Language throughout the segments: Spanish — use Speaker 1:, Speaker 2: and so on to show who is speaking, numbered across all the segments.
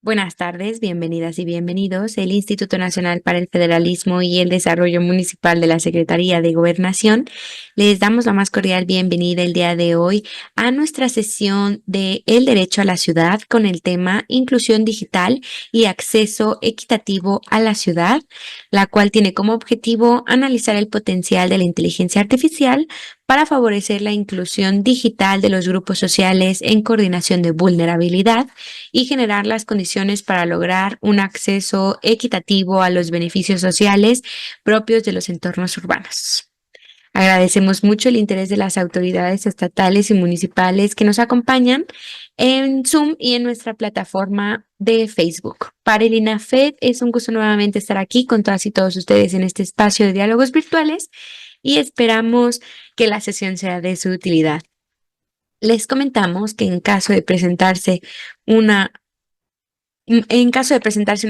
Speaker 1: Buenas tardes, bienvenidas y bienvenidos. El Instituto Nacional para el Federalismo y el Desarrollo Municipal de la Secretaría de Gobernación les damos la más cordial bienvenida el día de hoy a nuestra sesión de El Derecho a la Ciudad con el tema Inclusión Digital y Acceso Equitativo a la Ciudad, la cual tiene como objetivo analizar el potencial de la inteligencia artificial para favorecer la inclusión digital de los grupos sociales en coordinación de vulnerabilidad y generar las condiciones para lograr un acceso equitativo a los beneficios sociales propios de los entornos urbanos. Agradecemos mucho el interés de las autoridades estatales y municipales que nos acompañan en Zoom y en nuestra plataforma de Facebook. Para el INAFED es un gusto nuevamente estar aquí con todas y todos ustedes en este espacio de diálogos virtuales y esperamos que la sesión sea de su utilidad. Les comentamos que en caso de presentarse una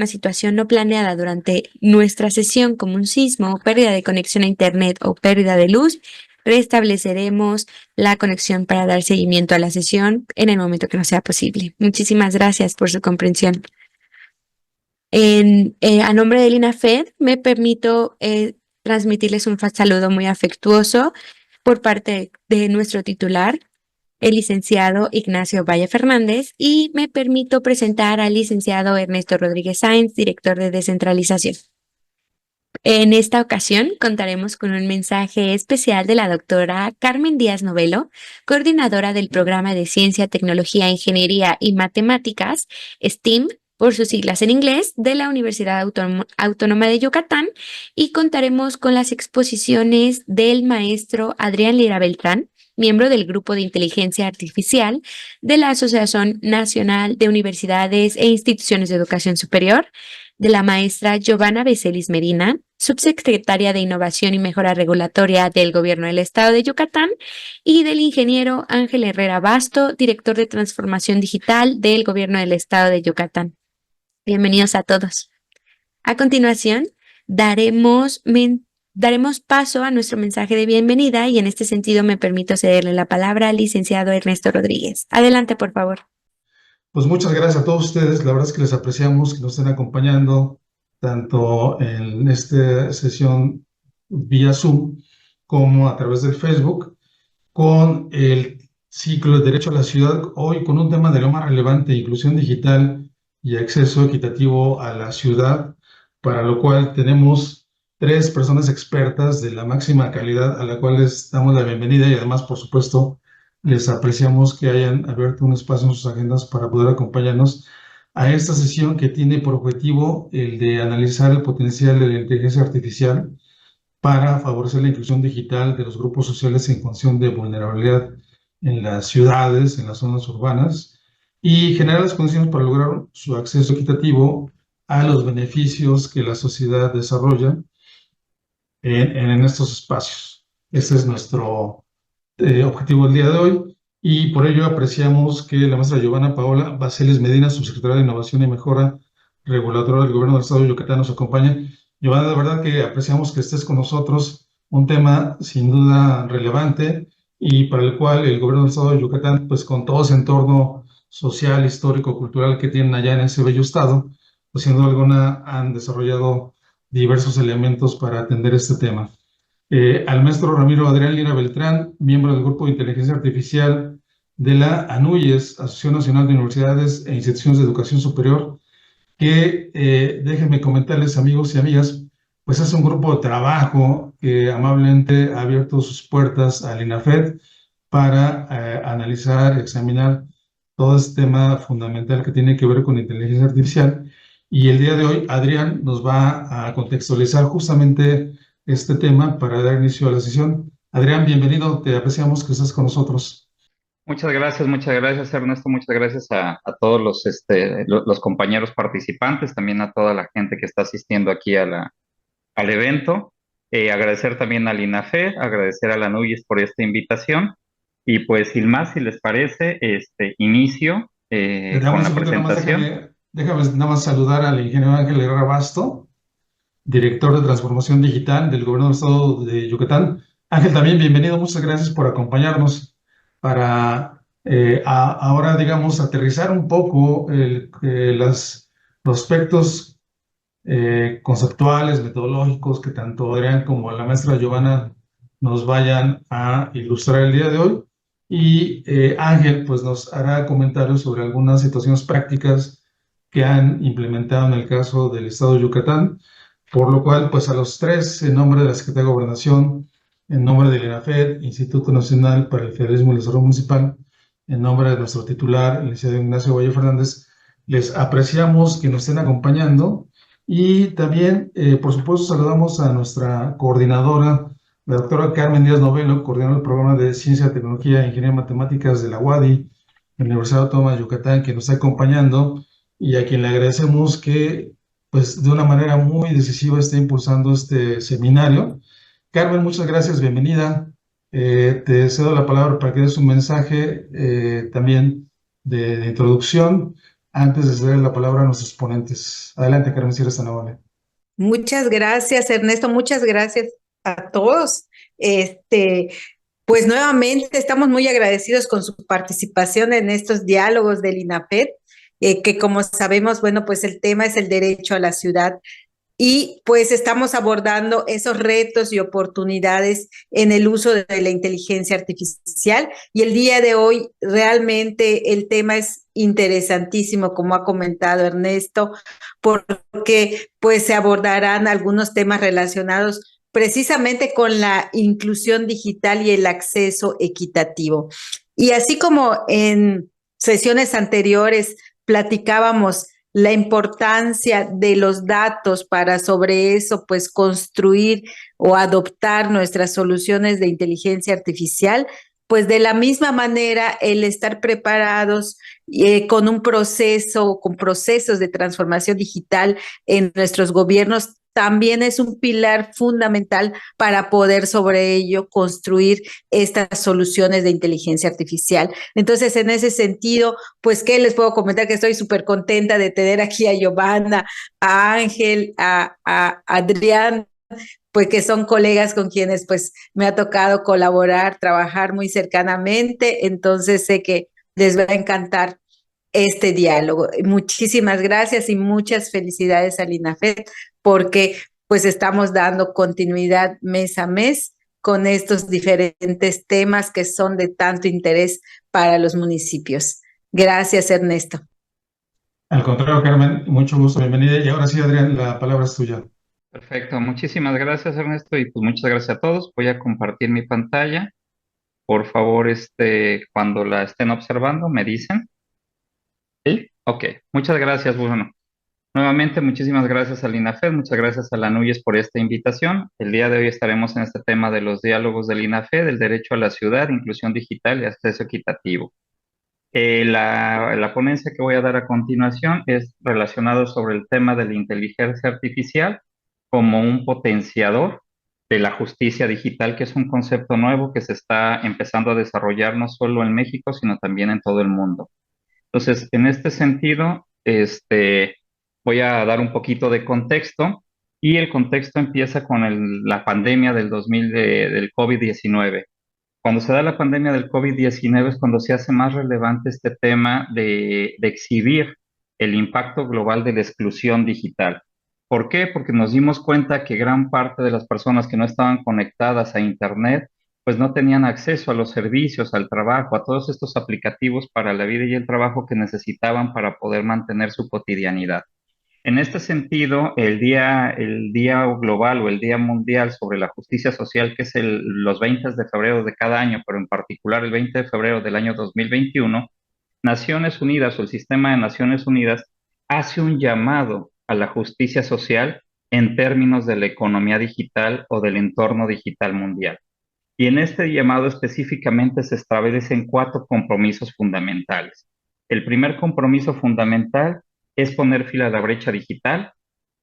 Speaker 1: situación no planeada durante nuestra sesión como un sismo, pérdida de conexión a Internet o pérdida de luz, restableceremos la conexión para dar seguimiento a la sesión en el momento que nos sea posible. Muchísimas gracias por su comprensión. A nombre del INAFED, me permito transmitirles un saludo muy afectuoso por parte de nuestro titular, el licenciado Ignacio Valle Fernández, y me permito presentar al licenciado Ernesto Rodríguez Sáenz, director de descentralización. En esta ocasión contaremos con un mensaje especial de la doctora Carmen Díaz Novelo, coordinadora del programa de Ciencia, Tecnología, Ingeniería y Matemáticas, STEAM, por sus siglas en inglés, de la Universidad Autónoma de Yucatán, y contaremos con las exposiciones del maestro Adrián Lira Beltrán, miembro del Grupo de Inteligencia Artificial de la Asociación Nacional de Universidades e Instituciones de Educación Superior, de la maestra Giovanna Becelis Medina, subsecretaria de Innovación y Mejora Regulatoria del Gobierno del Estado de Yucatán, y del ingeniero Ángel Herrera Basto, director de Transformación Digital del Gobierno del Estado de Yucatán. Bienvenidos a todos. A continuación, daremos paso a nuestro mensaje de bienvenida y en este sentido me permito cederle la palabra al licenciado Ernesto Rodríguez. Adelante, por favor.
Speaker 2: Pues muchas gracias a todos ustedes. La verdad es que les apreciamos que nos estén acompañando tanto en esta sesión vía Zoom como a través del Facebook con el ciclo de Derecho a la Ciudad, hoy con un tema de lo más relevante, inclusión digital y acceso equitativo a la ciudad, para lo cual tenemos tres personas expertas de la máxima calidad a la cual les damos la bienvenida y además, por supuesto, les apreciamos que hayan abierto un espacio en sus agendas para poder acompañarnos a esta sesión que tiene por objetivo el de analizar el potencial de la inteligencia artificial para favorecer la inclusión digital de los grupos sociales en condición de vulnerabilidad en las ciudades, en las zonas urbanas, y generar las condiciones para lograr su acceso equitativo a los beneficios que la sociedad desarrolla en estos espacios. Ese es nuestro objetivo del día de hoy, y por ello apreciamos que la maestra Giovanna Paola Baceles Medina, subsecretaria de Innovación y Mejora Regulatoria del Gobierno del Estado de Yucatán, nos acompañe. Giovanna, de verdad que apreciamos que estés con nosotros, un tema sin duda relevante y para el cual el Gobierno del Estado de Yucatán, pues con todo ese entorno social, histórico, cultural que tienen allá en ese bello estado, pues sin duda alguna han desarrollado diversos elementos para atender este tema. Al maestro Ramiro Adrián Lira Beltrán, miembro del Grupo de Inteligencia Artificial de la ANUYES, Asociación Nacional de Universidades e Instituciones de Educación Superior, que déjenme comentarles, amigos y amigas, pues es un grupo de trabajo que amablemente ha abierto sus puertas al INAFED para analizar, examinar todo este tema fundamental que tiene que ver con inteligencia artificial. Y el día de hoy, Adrián nos va a contextualizar justamente este tema para dar inicio a la sesión. Adrián, bienvenido, te apreciamos que estés con nosotros.
Speaker 3: Muchas gracias Ernesto, muchas gracias a todos los compañeros participantes, también a toda la gente que está asistiendo aquí al evento. Agradecer también al INAFE, agradecer a la NUYES por esta invitación y pues sin más, si les parece, inicio
Speaker 2: Dame
Speaker 3: con
Speaker 2: un
Speaker 3: la
Speaker 2: segundito, nada más
Speaker 3: presentación.
Speaker 2: déjame nada más saludar al ingeniero Ángel Herrera Basto, director de Transformación Digital del Gobierno del Estado de Yucatán. Ángel, también bienvenido, muchas gracias por acompañarnos para ahora, digamos, aterrizar un poco las los aspectos conceptuales, metodológicos que tanto Adrián como la maestra Giovanna nos vayan a ilustrar el día de hoy. Y Ángel pues nos hará comentarios sobre algunas situaciones prácticas que han implementado en el caso del Estado de Yucatán, por lo cual pues a los tres, en nombre de la Secretaría de Gobernación, en nombre del INAFED, Instituto Nacional para el Federalismo y el Desarrollo Municipal, en nombre de nuestro titular, el licenciado Ignacio Valle Fernández, les apreciamos que nos estén acompañando y también, por supuesto, saludamos a nuestra coordinadora, la doctora Carmen Díaz Novelo, coordinadora del programa de Ciencia, Tecnología e Ingeniería Matemáticas de la UADY, la Universidad Autónoma de Yucatán, que nos está acompañando y a quien le agradecemos que, pues, de una manera muy decisiva esté impulsando este seminario. Carmen, muchas gracias, bienvenida. Te cedo la palabra para que des un mensaje también de introducción antes de ceder la palabra a nuestros ponentes. Adelante, Carmen, si eres tan amable.
Speaker 4: Muchas gracias, Ernesto. Muchas gracias a todos. Pues nuevamente estamos muy agradecidos con su participación en estos diálogos del INAFED, que como sabemos, bueno, pues el tema es el derecho a la ciudad y pues estamos abordando esos retos y oportunidades en el uso de la inteligencia artificial. Y el día de hoy realmente el tema es interesantísimo, como ha comentado Ernesto, porque pues se abordarán algunos temas relacionados precisamente con la inclusión digital y el acceso equitativo. Y así como en sesiones anteriores platicábamos la importancia de los datos para sobre eso, pues construir o adoptar nuestras soluciones de inteligencia artificial, pues de la misma manera el estar preparados con un proceso, con procesos de transformación digital en nuestros gobiernos también es un pilar fundamental para poder sobre ello construir estas soluciones de inteligencia artificial. Entonces, en ese sentido, pues, ¿qué les puedo comentar? Que estoy súper contenta de tener aquí a Giovanna, a Ángel, a Adrián, pues que son colegas con quienes pues me ha tocado colaborar, trabajar muy cercanamente, entonces sé que les va a encantar este diálogo. Muchísimas gracias y muchas felicidades al INAFED porque pues estamos dando continuidad mes a mes con estos diferentes temas que son de tanto interés para los municipios. Gracias, Ernesto.
Speaker 2: Al contrario, Carmen, mucho gusto, bienvenida. Y ahora sí, Adrián, la palabra es tuya.
Speaker 3: Perfecto, muchísimas gracias Ernesto y pues muchas gracias a todos. Voy a compartir mi pantalla. Por favor, cuando la estén observando, me dicen. ¿Sí? Ok, muchas gracias. Bueno, nuevamente muchísimas gracias al INAFED, muchas gracias a la NUYES por esta invitación. El día de hoy estaremos en este tema de los diálogos del INAFED, el derecho a la ciudad, inclusión digital y acceso equitativo. La ponencia que voy a dar a continuación es relacionada sobre el tema de la inteligencia artificial como un potenciador de la justicia digital, que es un concepto nuevo que se está empezando a desarrollar no solo en México, sino también en todo el mundo. Entonces, en este sentido, voy a dar un poquito de contexto y el contexto empieza con la pandemia del del COVID-19. Cuando se da la pandemia del COVID-19 es cuando se hace más relevante este tema de exhibir el impacto global de la exclusión digital. ¿Por qué? Porque nos dimos cuenta que gran parte de las personas que no estaban conectadas a Internet, pues no tenían acceso a los servicios, al trabajo, a todos estos aplicativos para la vida y el trabajo que necesitaban para poder mantener su cotidianidad. En este sentido, el día global o el Día Mundial sobre la Justicia Social, que es los 20 de febrero de cada año, pero en particular el 20 de febrero del año 2021, Naciones Unidas o el Sistema de Naciones Unidas hace un llamado a la justicia social en términos de la economía digital o del entorno digital mundial. Y en este llamado específicamente se establecen 4 compromisos fundamentales. El primer compromiso fundamental es poner fin a la brecha digital,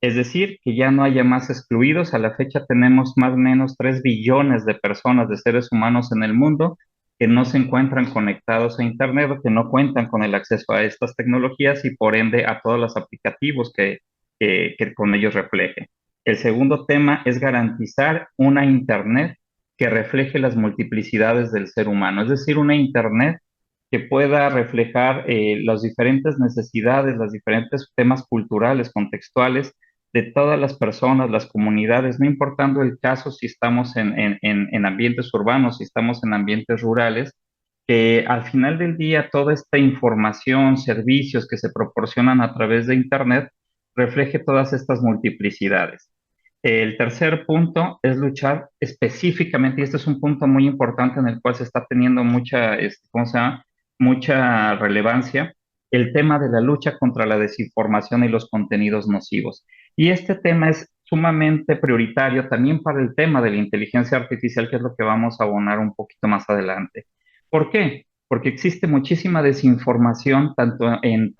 Speaker 3: es decir, que ya no haya más excluidos. A la fecha tenemos más o menos 3 billones de personas, de seres humanos en el mundo que no se encuentran conectados a Internet o que no cuentan con el acceso a estas tecnologías y por ende a todos los aplicativos que con ellos refleje. El segundo tema es garantizar una Internet que refleje las multiplicidades del ser humano, es decir, una Internet que pueda reflejar las diferentes necesidades, los diferentes temas culturales, contextuales de todas las personas, las comunidades, no importando el caso si estamos en ambientes urbanos, si estamos en ambientes rurales, que al final del día toda esta información, servicios que se proporcionan a través de Internet refleje todas estas multiplicidades. El tercer punto es luchar específicamente, y este es un punto muy importante en el cual se está teniendo mucha, ¿cómo se llama? Mucha relevancia, el tema de la lucha contra la desinformación y los contenidos nocivos. Y este tema es sumamente prioritario también para el tema de la inteligencia artificial, que es lo que vamos a abonar un poquito más adelante. ¿Por qué? Porque existe muchísima desinformación, tanto en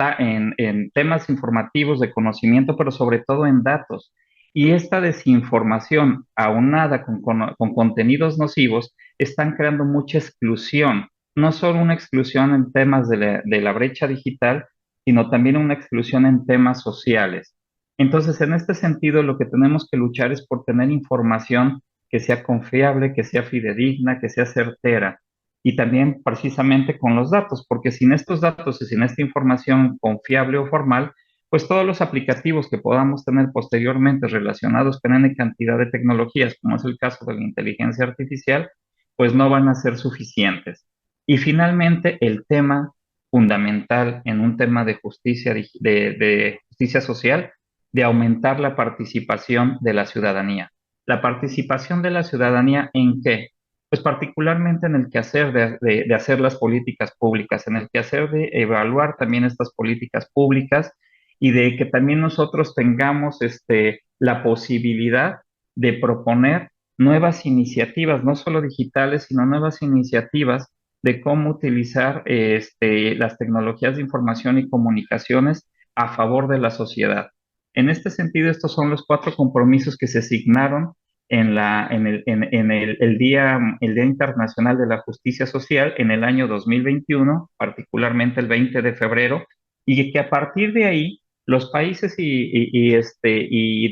Speaker 3: temas informativos de conocimiento, pero sobre todo en datos. Y esta desinformación, aunada con contenidos nocivos, están creando mucha exclusión. No solo una exclusión en temas de la brecha digital, sino también una exclusión en temas sociales. Entonces, en este sentido, lo que tenemos que luchar es por tener información que sea confiable, que sea fidedigna, que sea certera. Y también precisamente con los datos, porque sin estos datos y sin esta información confiable o formal, pues todos los aplicativos que podamos tener posteriormente relacionados con una cantidad de tecnologías, como es el caso de la inteligencia artificial, pues no van a ser suficientes. Y finalmente, el tema fundamental en un tema de justicia, de justicia social, de aumentar la participación de la ciudadanía. ¿La participación de la ciudadanía en qué? Pues particularmente en el quehacer de hacer las políticas públicas, en el quehacer de evaluar también estas políticas públicas y de que también nosotros tengamos la posibilidad de proponer nuevas iniciativas, no solo digitales, sino nuevas iniciativas de cómo utilizar las tecnologías de información y comunicaciones a favor de la sociedad. En este sentido, estos son los 4 compromisos que se asignaron el Día Internacional de la Justicia Social en el año 2021, particularmente el 20 de febrero, y que a partir de ahí los países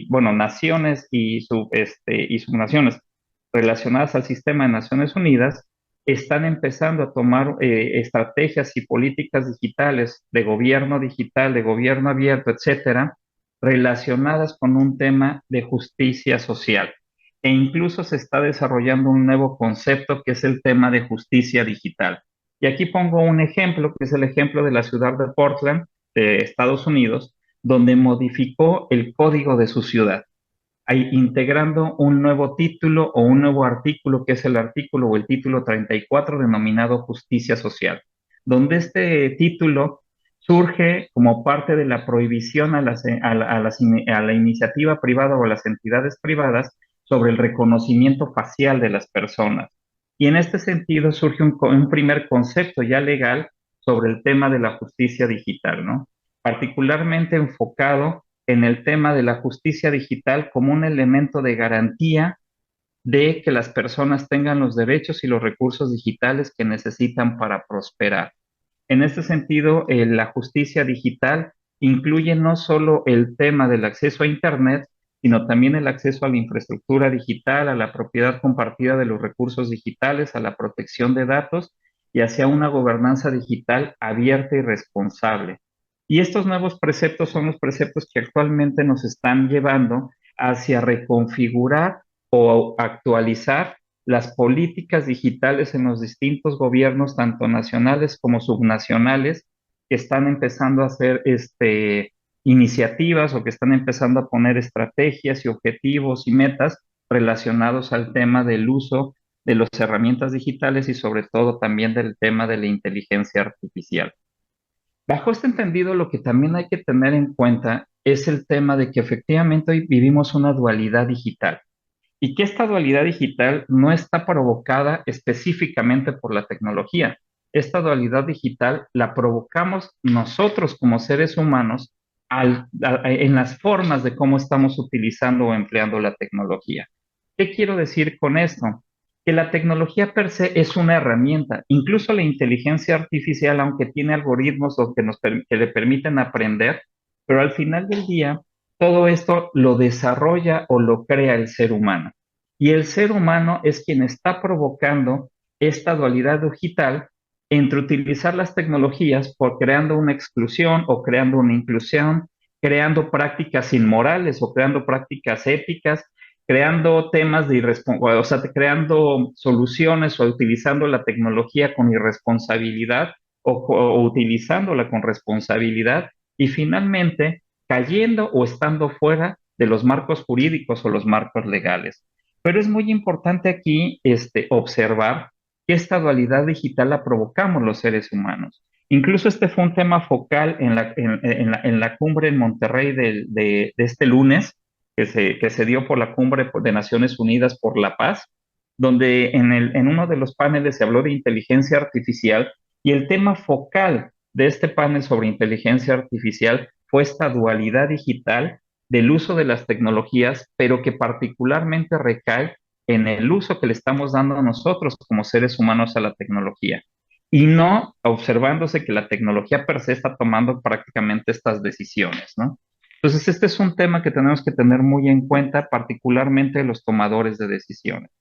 Speaker 3: bueno, naciones y subnaciones relacionadas al sistema de Naciones Unidas están empezando a tomar estrategias y políticas digitales, de gobierno digital, de gobierno abierto, etcétera, relacionadas con un tema de justicia social. E incluso se está desarrollando un nuevo concepto que es el tema de justicia digital. Y aquí pongo un ejemplo, que es el ejemplo de la ciudad de Portland, de Estados Unidos, donde modificó el código de su ciudad, ahí integrando un nuevo título o un nuevo artículo, que es el artículo o el título 34 denominado Justicia Social, donde este título surge como parte de la prohibición a la iniciativa privada o a las entidades privadas sobre el reconocimiento facial de las personas. Y en este sentido surge un primer concepto ya legal sobre el tema de la justicia digital, ¿no? Particularmente enfocado en el tema de la justicia digital como un elemento de garantía de que las personas tengan los derechos y los recursos digitales que necesitan para prosperar. En este sentido, la justicia digital incluye no solo el tema del acceso a Internet, sino también el acceso a la infraestructura digital, a la propiedad compartida de los recursos digitales, a la protección de datos y hacia una gobernanza digital abierta y responsable. Y estos nuevos preceptos son los preceptos que actualmente nos están llevando hacia reconfigurar o actualizar las políticas digitales en los distintos gobiernos, tanto nacionales como subnacionales, que están empezando a hacer iniciativas o que están empezando a poner estrategias y objetivos y metas relacionados al tema del uso de las herramientas digitales y sobre todo también del tema de la inteligencia artificial. Bajo este entendido, lo que también hay que tener en cuenta es el tema de que efectivamente hoy vivimos una dualidad digital y que esta dualidad digital no está provocada específicamente por la tecnología. Esta dualidad digital la provocamos nosotros como seres humanos en las formas de cómo estamos utilizando o empleando la tecnología. ¿Qué quiero decir con esto? Que la tecnología per se es una herramienta, incluso la inteligencia artificial, aunque tiene algoritmos que le permiten aprender, pero al final del día, todo esto lo desarrolla o lo crea el ser humano. Y el ser humano es quien está provocando esta dualidad digital entre utilizar las tecnologías por creando una exclusión o creando una inclusión, creando prácticas inmorales o creando prácticas éticas, creando temas de irresponsabilidad, o sea, creando soluciones o utilizando la tecnología con irresponsabilidad o utilizándola con responsabilidad y finalmente cayendo o estando fuera de los marcos jurídicos o los marcos legales. Pero es muy importante aquí observar que esta dualidad digital la provocamos los seres humanos. Incluso este fue un tema focal en la cumbre en Monterrey de este lunes, que se dio por la cumbre de Naciones Unidas por la Paz, donde en uno de los paneles se habló de inteligencia artificial y el tema focal de este panel sobre inteligencia artificial fue esta dualidad digital del uso de las tecnologías, pero que particularmente recae en el uso que le estamos dando a nosotros como seres humanos a la tecnología y no observándose que la tecnología per se está tomando prácticamente estas decisiones, ¿no? Entonces, este es un tema que tenemos que tener muy en cuenta, particularmente los tomadores de decisiones.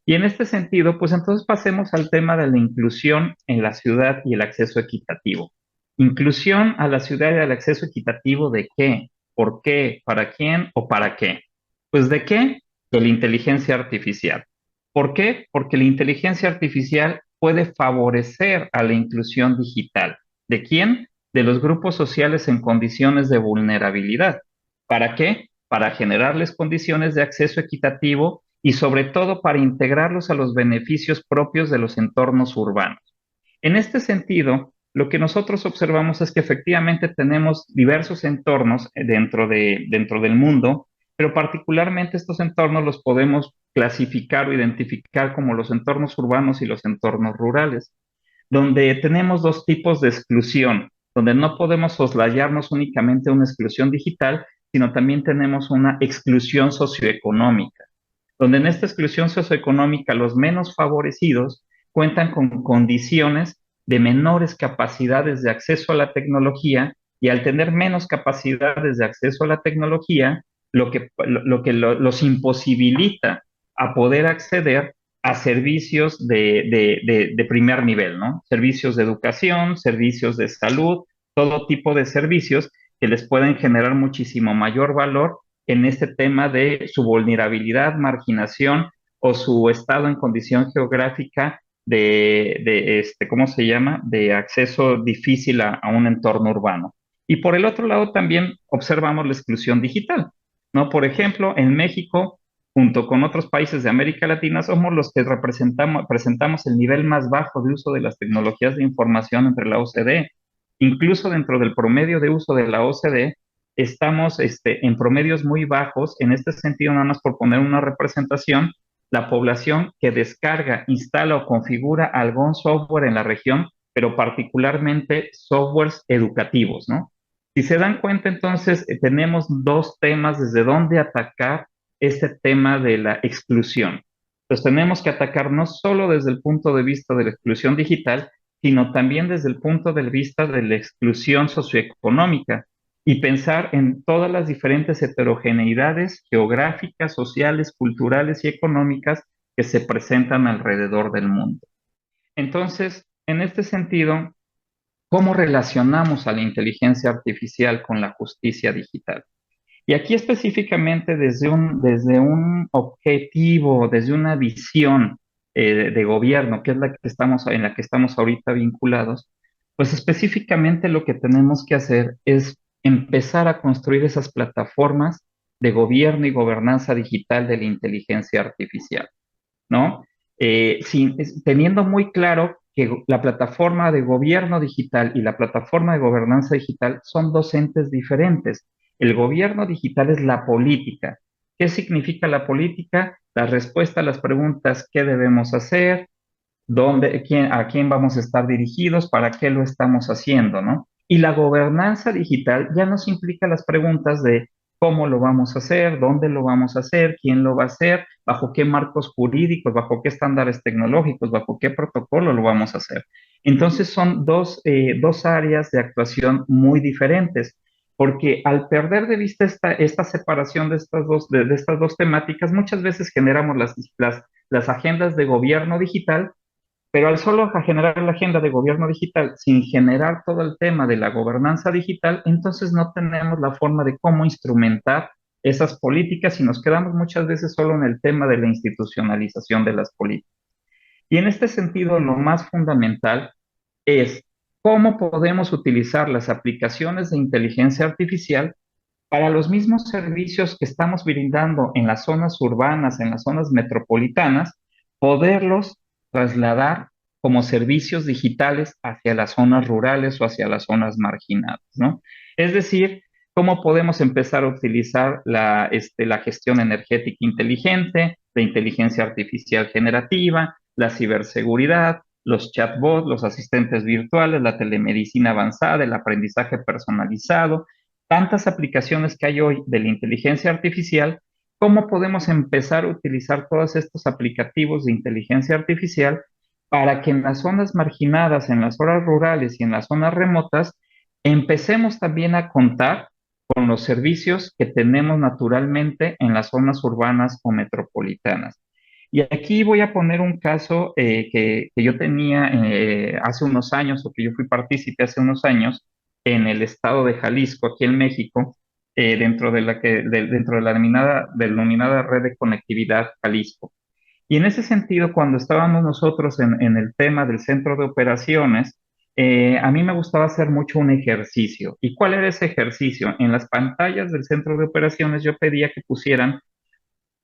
Speaker 3: Y en este sentido, pues entonces pasemos al tema de la inclusión en la ciudad y el acceso equitativo. Inclusión a la ciudad y al acceso equitativo ¿de qué? ¿Por qué? ¿Para quién o para qué? Pues ¿de qué? De la inteligencia artificial. ¿Por qué? Porque la inteligencia artificial puede favorecer a la inclusión digital. ¿De quién? De los grupos sociales en condiciones de vulnerabilidad. ¿Para qué? Para generarles condiciones de acceso equitativo y sobre todo para integrarlos a los beneficios propios de los entornos urbanos. En este sentido, lo que nosotros observamos es que efectivamente tenemos diversos entornos dentro del mundo, pero particularmente estos entornos los podemos clasificar o identificar como los entornos urbanos y los entornos rurales, donde tenemos dos tipos de exclusión, donde no podemos soslayarnos únicamente a una exclusión digital, sino también tenemos una exclusión socioeconómica, donde en esta exclusión socioeconómica los menos favorecidos cuentan con condiciones de menores capacidades de acceso a la tecnología y al tener menos capacidades de acceso a la tecnología, los imposibilita a poder acceder a servicios de primer nivel, ¿no? Servicios de educación, servicios de salud, todo tipo de servicios que les pueden generar muchísimo mayor valor en este tema de su vulnerabilidad, marginación o su estado en condición geográfica ¿cómo se llama? De acceso difícil a un entorno urbano. Y por el otro lado también observamos la exclusión digital, ¿no? Por ejemplo, en México, junto con otros países de América Latina, somos los que presentamos el nivel más bajo de uso de las tecnologías de información entre la OCDE. Incluso dentro del promedio de uso de la OCDE, estamos en promedios muy bajos. En este sentido, nada más por poner una representación, la población que descarga, instala o configura algún software en la región, pero particularmente softwares educativos, ¿no? Si se dan cuenta, entonces, tenemos dos temas desde donde atacar este tema de la exclusión. Entonces, tenemos que atacar no solo desde el punto de vista de la exclusión digital, sino también desde el punto de vista de la exclusión socioeconómica y pensar en todas las diferentes heterogeneidades geográficas, sociales, culturales y económicas que se presentan alrededor del mundo. Entonces, en este sentido, ¿cómo relacionamos a la inteligencia artificial con la justicia digital? Y aquí específicamente desde un objetivo, desde una visión de gobierno, que es en la que estamos ahorita vinculados, pues específicamente lo que tenemos que hacer es empezar a construir esas plataformas de gobierno y gobernanza digital de la inteligencia artificial, ¿no? Teniendo muy claro que la plataforma de gobierno digital y la plataforma de gobernanza digital son dos entes diferentes. El gobierno digital es la política. ¿Qué significa la política? La respuesta a las preguntas: ¿qué debemos hacer? ¿A quién vamos a estar dirigidos? ¿Para qué lo estamos haciendo, no? Y la gobernanza digital ya nos implica las preguntas de cómo lo vamos a hacer, dónde lo vamos a hacer, quién lo va a hacer, bajo qué marcos jurídicos, bajo qué estándares tecnológicos, bajo qué protocolo lo vamos a hacer. Entonces son dos áreas de actuación muy diferentes, porque al perder de vista esta separación de estas dos temáticas, muchas veces generamos las agendas de gobierno digital, Pero al solo generar la agenda de gobierno digital sin generar todo el tema de la gobernanza digital, entonces no tenemos la forma de cómo instrumentar esas políticas y nos quedamos muchas veces solo en el tema de la institucionalización de las políticas. Y en este sentido, lo más fundamental es cómo podemos utilizar las aplicaciones de inteligencia artificial para los mismos servicios que estamos brindando en las zonas urbanas, en las zonas metropolitanas, poderlos trasladar como servicios digitales hacia las zonas rurales o hacia las zonas marginadas, ¿no? Es decir, cómo podemos empezar a utilizar la gestión energética inteligente, la inteligencia artificial generativa, la ciberseguridad, los chatbots, los asistentes virtuales, la telemedicina avanzada, el aprendizaje personalizado, tantas aplicaciones que hay hoy de la inteligencia artificial. ¿Cómo podemos empezar a utilizar todos estos aplicativos de inteligencia artificial para que en las zonas marginadas, en las zonas rurales y en las zonas remotas, empecemos también a contar con los servicios que tenemos naturalmente en las zonas urbanas o metropolitanas? Y aquí voy a poner un caso que yo tenía hace unos años, o que yo fui partícipe hace unos años, en el estado de Jalisco, aquí en México, dentro de la denominada Red de Conectividad Jalisco. Y en ese sentido, cuando estábamos nosotros en el tema del centro de operaciones, a mí me gustaba hacer mucho un ejercicio. ¿Y cuál era ese ejercicio? En las pantallas del centro de operaciones yo pedía que pusieran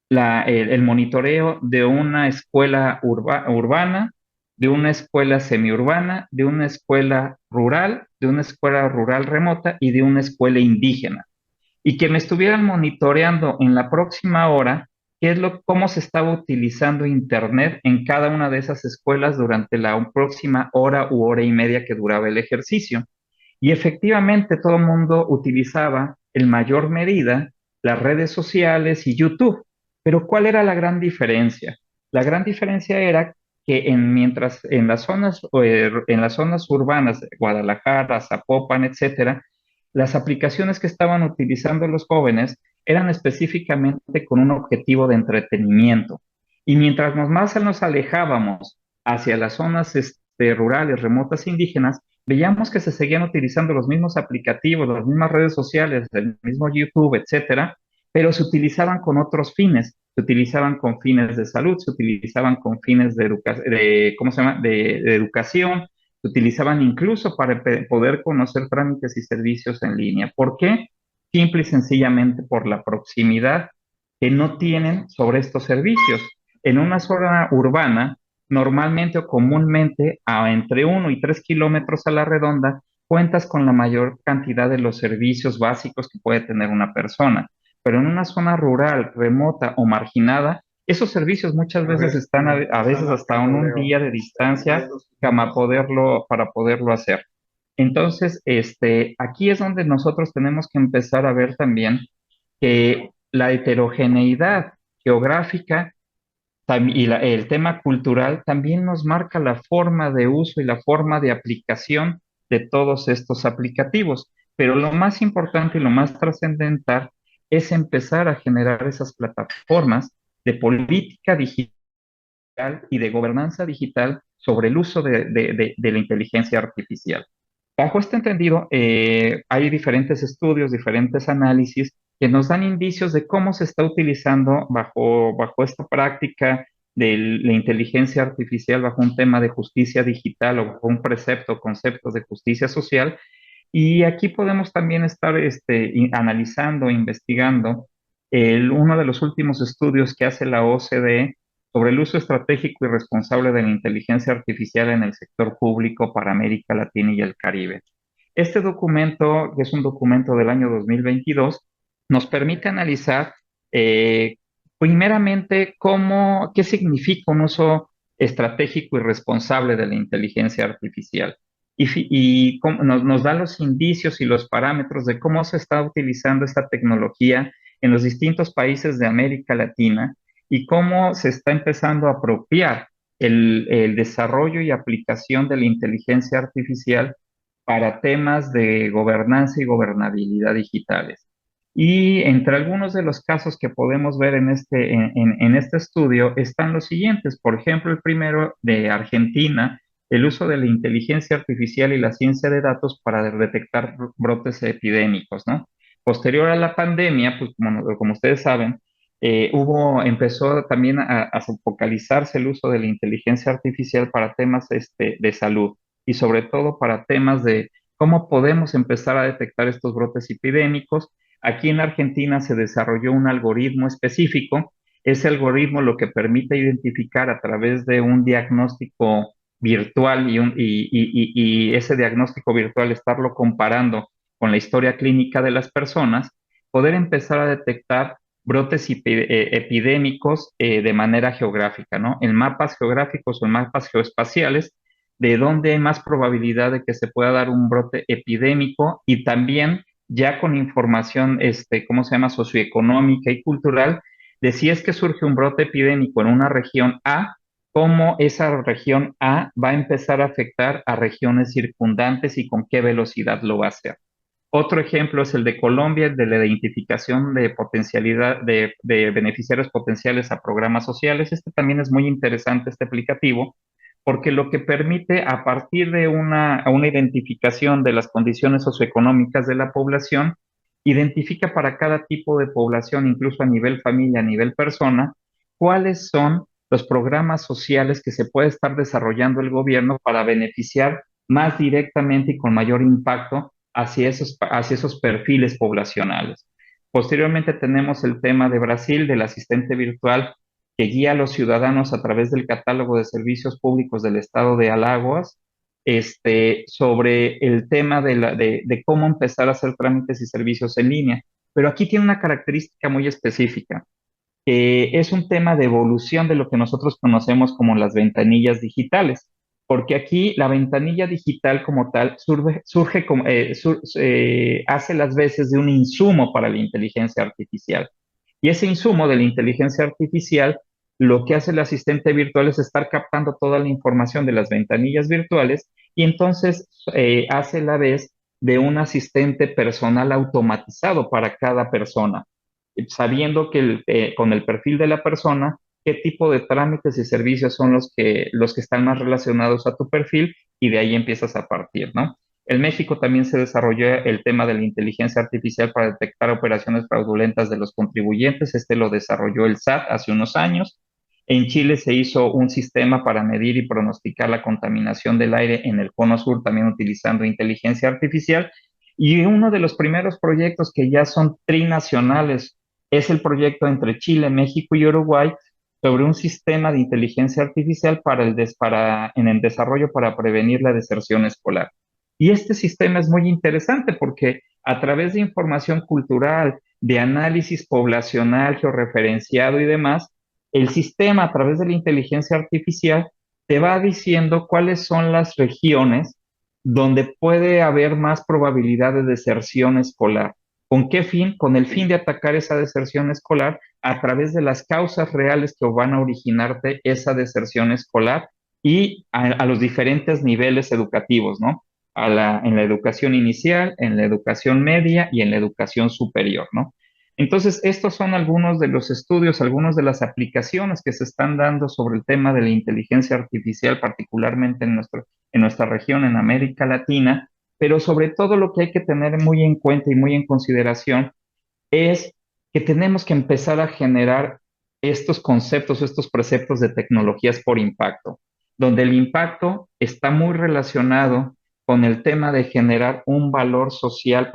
Speaker 3: el monitoreo de una escuela urbana, de una escuela semiurbana, de una escuela rural remota y de una escuela indígena. Y que me estuvieran monitoreando en la próxima hora cómo se estaba utilizando Internet en cada una de esas escuelas durante la próxima hora u hora y media que duraba el ejercicio. Y efectivamente todo el mundo utilizaba en mayor medida las redes sociales y YouTube. Pero ¿cuál era la gran diferencia? La gran diferencia era que mientras en las zonas urbanas, Guadalajara, Zapopan, etcétera, las aplicaciones que estaban utilizando los jóvenes eran específicamente con un objetivo de entretenimiento. Y mientras más nos alejábamos hacia las zonas rurales, remotas, indígenas, veíamos que se seguían utilizando los mismos aplicativos, las mismas redes sociales, el mismo YouTube, etcétera, pero se utilizaban con otros fines. Se utilizaban con fines de salud, se utilizaban con fines ¿cómo se llama? De educación, se utilizaban incluso para poder conocer trámites y servicios en línea. ¿Por qué? Simple y sencillamente por la proximidad que no tienen sobre estos servicios. En una zona urbana, normalmente o comúnmente, entre 1 y 3 kilómetros a la redonda, cuentas con la mayor cantidad de los servicios básicos que puede tener una persona. Pero en una zona rural, remota o marginada, esos servicios muchas veces están a veces hasta un día de distancia para poderlo hacer. Entonces, aquí es donde nosotros tenemos que empezar a ver también que la heterogeneidad geográfica y el tema cultural también nos marca la forma de uso y la forma de aplicación de todos estos aplicativos. Pero lo más importante y lo más trascendental es empezar a generar esas plataformas de política digital y de gobernanza digital sobre el uso de la inteligencia artificial. Bajo este entendido, hay diferentes estudios, diferentes análisis que nos dan indicios de cómo se está utilizando bajo esta práctica de la inteligencia artificial, bajo un tema de justicia digital o bajo un concepto de justicia social. Y aquí podemos también estar analizando, investigando uno de los últimos estudios que hace la OCDE sobre el uso estratégico y responsable de la inteligencia artificial en el sector público para América Latina y el Caribe. Este documento, que es un documento del año 2022, nos permite analizar primeramente qué significa un uso estratégico y responsable de la inteligencia artificial y nos da los indicios y los parámetros de cómo se está utilizando esta tecnología en los distintos países de América Latina y cómo se está empezando a apropiar el desarrollo y aplicación de la inteligencia artificial para temas de gobernanza y gobernabilidad digitales. Y entre algunos de los casos que podemos ver en este estudio están los siguientes. Por ejemplo, el primero de Argentina, el uso de la inteligencia artificial y la ciencia de datos para detectar brotes epidémicos, ¿no? Posterior a la pandemia, pues como ustedes saben, empezó también a focalizarse el uso de la inteligencia artificial para temas de salud y sobre todo para temas de cómo podemos empezar a detectar estos brotes epidémicos. Aquí en Argentina se desarrolló un algoritmo específico. Ese algoritmo lo que permite identificar a través de un diagnóstico virtual y ese diagnóstico virtual estarlo comparando con la historia clínica de las personas, poder empezar a detectar brotes epidémicos de manera geográfica, ¿no? En mapas geográficos o en mapas geoespaciales, de dónde hay más probabilidad de que se pueda dar un brote epidémico y también ya con información, ¿cómo se llama?, socioeconómica y cultural, de si es que surge un brote epidémico en una región A, cómo esa región A va a empezar a afectar a regiones circundantes y con qué velocidad lo va a hacer. Otro ejemplo es el de Colombia, el de la identificación de potencialidad de beneficiarios potenciales a programas sociales. Este también es muy interesante, este aplicativo, porque lo que permite a partir de una identificación de las condiciones socioeconómicas de la población, identifica para cada tipo de población, incluso a nivel familia, a nivel persona, cuáles son los programas sociales que se puede estar desarrollando el gobierno para beneficiar más directamente y con mayor impacto hacia esos perfiles poblacionales. Posteriormente tenemos el tema de Brasil, del asistente virtual que guía a los ciudadanos a través del catálogo de servicios públicos del estado de Alagoas, sobre el tema de cómo empezar a hacer trámites y servicios en línea. Pero aquí tiene una característica muy específica. Es un tema de evolución de lo que nosotros conocemos como las ventanillas digitales, porque aquí la ventanilla digital como tal hace las veces de un insumo para la inteligencia artificial. Y ese insumo de la inteligencia artificial, lo que hace el asistente virtual es estar captando toda la información de las ventanillas virtuales y entonces hace la vez de un asistente personal automatizado para cada persona, sabiendo con el perfil de la persona, qué tipo de trámites y servicios son los que están más relacionados a tu perfil y de ahí empiezas a partir, ¿no? En México también se desarrolló el tema de la inteligencia artificial para detectar operaciones fraudulentas de los contribuyentes. Este lo desarrolló el SAT hace unos años. En Chile se hizo un sistema para medir y pronosticar la contaminación del aire en el Cono Sur, también utilizando inteligencia artificial. Y uno de los primeros proyectos que ya son trinacionales es el proyecto entre Chile, México y Uruguay sobre un sistema de inteligencia artificial en el desarrollo para prevenir la deserción escolar. Y este sistema es muy interesante porque a través de información cultural, de análisis poblacional, georreferenciado y demás, el sistema a través de la inteligencia artificial te va diciendo cuáles son las regiones donde puede haber más probabilidad de deserción escolar. ¿Con qué fin? Con el fin de atacar esa deserción escolar a través de las causas reales que van a originarte esa deserción escolar y a los diferentes niveles educativos, ¿no? En la educación inicial, en la educación media y en la educación superior, ¿no? Entonces, estos son algunos de los estudios, algunas de las aplicaciones que se están dando sobre el tema de la inteligencia artificial, particularmente en nuestra región, en América Latina, pero sobre todo lo que hay que tener muy en cuenta y muy en consideración es que tenemos que empezar a generar estos conceptos, estos preceptos de tecnologías por impacto, donde el impacto está muy relacionado con el tema de generar un valor social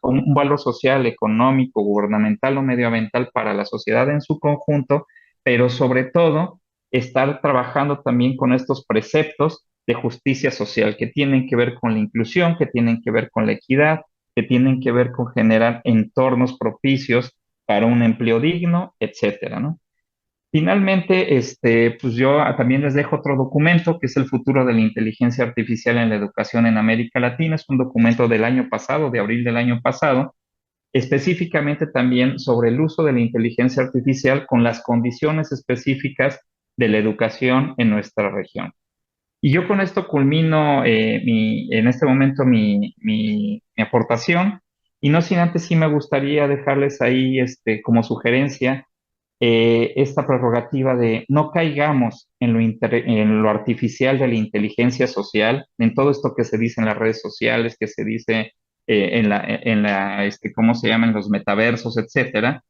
Speaker 3: un valor social, económico, gubernamental o medioambiental para la sociedad en su conjunto, pero sobre todo estar trabajando también con estos preceptos de justicia social que tienen que ver con la inclusión, que tienen que ver con la equidad, que tienen que ver con generar entornos propicios para un empleo digno, etcétera, ¿no? Finalmente, pues yo también les dejo otro documento que es el futuro de la inteligencia artificial en la educación en América Latina. Es un documento del año pasado, de abril del año pasado, específicamente también sobre el uso de la inteligencia artificial con las condiciones específicas de la educación en nuestra región. Y yo con esto culmino en este momento mi aportación Y no sin antes sí me gustaría dejarles ahí como sugerencia esta prerrogativa de no caigamos en lo artificial de la inteligencia social, en todo esto que se dice en las redes sociales, que se dice ¿cómo se llaman? Los metaversos, etcétera,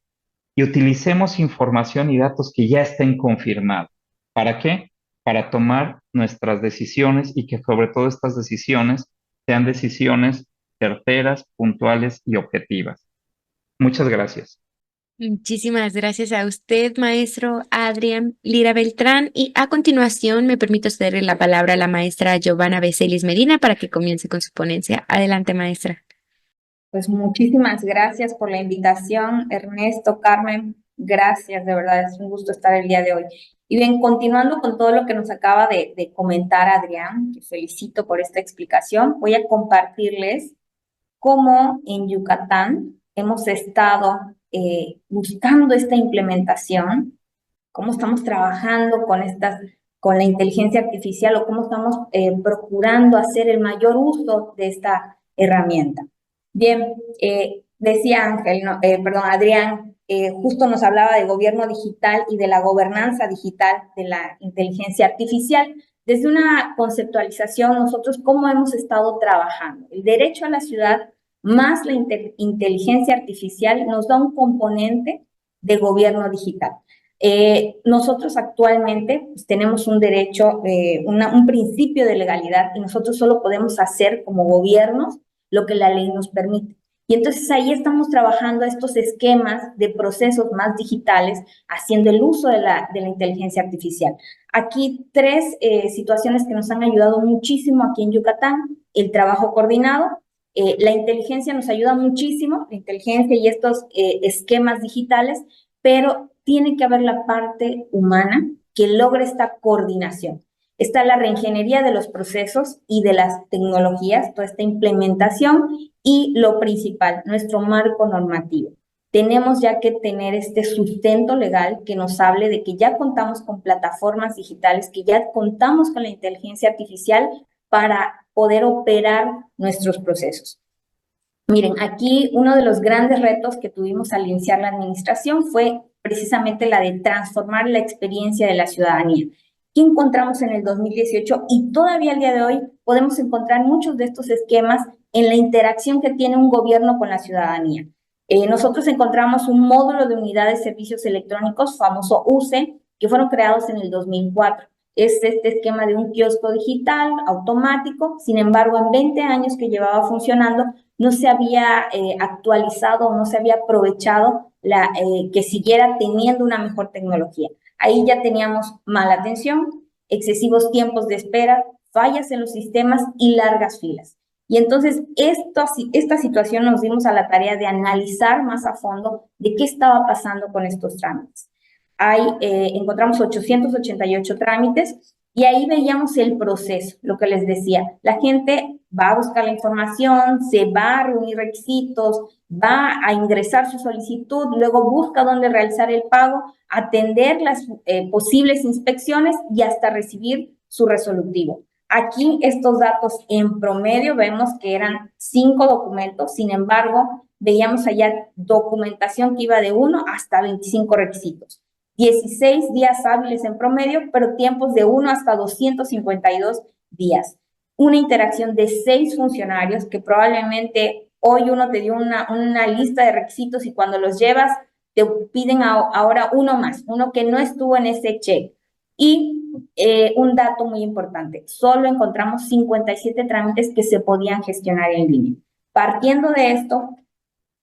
Speaker 3: y utilicemos información y datos que ya estén confirmados. ¿Para qué? Para tomar nuestras decisiones y que sobre todo estas decisiones sean decisiones certeras, puntuales y objetivas. Muchas gracias.
Speaker 1: Muchísimas gracias a usted, maestro Adrián Lira Beltrán. Y a continuación me permito cederle la palabra a la maestra Giovanna Becelis Medina para que comience con su ponencia. Adelante, maestra.
Speaker 5: Pues muchísimas gracias por la invitación, Ernesto, Carmen, gracias, de verdad es un gusto estar el día de hoy. Y bien, continuando con todo lo que nos acaba de comentar Adrián, que felicito por esta explicación, voy a compartirles cómo en Yucatán hemos estado buscando esta implementación, cómo estamos trabajando con la inteligencia artificial o cómo estamos procurando hacer el mayor uso de esta herramienta. Bien, decía Ángel, Adrián, justo nos hablaba de gobierno digital y de la gobernanza digital de la inteligencia artificial. Desde una conceptualización, nosotros cómo hemos estado trabajando. El derecho a la ciudad más la inteligencia artificial nos da un componente de gobierno digital. Nosotros actualmente pues, tenemos un derecho, un principio de legalidad y nosotros solo podemos hacer como gobiernos lo que la ley nos permite. Y entonces ahí estamos trabajando estos esquemas de procesos más digitales, haciendo el uso de la inteligencia artificial. Aquí tres situaciones que nos han ayudado muchísimo aquí en Yucatán: el trabajo coordinado, la inteligencia nos ayuda muchísimo, la inteligencia y estos esquemas digitales, pero tiene que haber la parte humana que logre esta coordinación. Está la reingeniería de los procesos y de las tecnologías, toda esta implementación y lo principal, nuestro marco normativo. Tenemos ya que tener este sustento legal que nos hable de que ya contamos con plataformas digitales, que ya contamos con la inteligencia artificial para poder operar nuestros procesos. Miren, aquí uno de los grandes retos que tuvimos al iniciar la administración fue precisamente la de transformar la experiencia de la ciudadanía. ¿Qué encontramos en el 2018? Y todavía al día de hoy podemos encontrar muchos de estos esquemas en la interacción que tiene un gobierno con la ciudadanía. Nosotros encontramos un módulo de unidades de servicios electrónicos, famoso UCE, que fueron creados en el 2004. Es este esquema de un kiosco digital automático. Sin embargo, en 20 años que llevaba funcionando, no se había actualizado, no se había aprovechado que siguiera teniendo una mejor tecnología. Ahí ya teníamos mala atención, excesivos tiempos de espera, fallas en los sistemas y largas filas. Y entonces esta situación nos dimos a la tarea de analizar más a fondo de qué estaba pasando con estos trámites. Encontramos 888 trámites y ahí veíamos el proceso, lo que les decía. La gente va a buscar la información, se va a reunir requisitos, va a ingresar su solicitud, luego busca dónde realizar el pago, atender las posibles inspecciones y hasta recibir su resolutivo. Aquí estos datos en promedio vemos que eran 5 documentos, sin embargo, veíamos allá documentación que iba de 1 hasta 25 requisitos. 16 días hábiles en promedio, pero tiempos de 1 hasta 252 días. Una interacción de 6 funcionarios que probablemente hoy uno te dio una lista de requisitos y cuando los llevas te piden ahora uno más, uno que no estuvo en ese check. Y un dato muy importante, solo encontramos 57 trámites que se podían gestionar en línea. Partiendo de esto,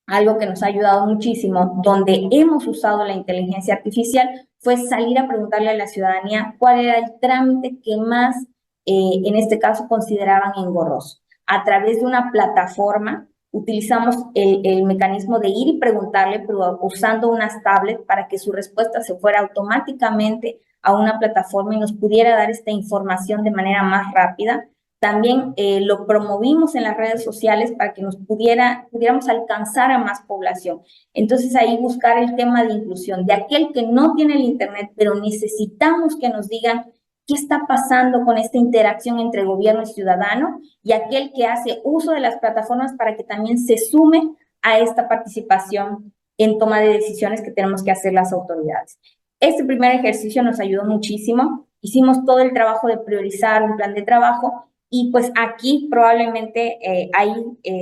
Speaker 5: algo que nos ha ayudado muchísimo, donde hemos usado la inteligencia artificial, fue salir a preguntarle a la ciudadanía cuál era el trámite que más, en este caso, consideraban engorroso. A través de una plataforma, utilizamos el mecanismo de ir y preguntarle, pero usando unas tablets para que su respuesta se fuera automáticamente a una plataforma y nos pudiera dar esta información de manera más rápida. También lo promovimos en las redes sociales para que pudiéramos alcanzar a más población. Entonces ahí buscar el tema de inclusión, de aquel que no tiene el internet, pero necesitamos que nos digan qué está pasando con esta interacción entre gobierno y ciudadano, y aquel que hace uso de las plataformas para que también se sume a esta participación en toma de decisiones que tenemos que hacer las autoridades. Este primer ejercicio nos ayudó muchísimo, hicimos todo el trabajo de priorizar un plan de trabajo y pues aquí probablemente hay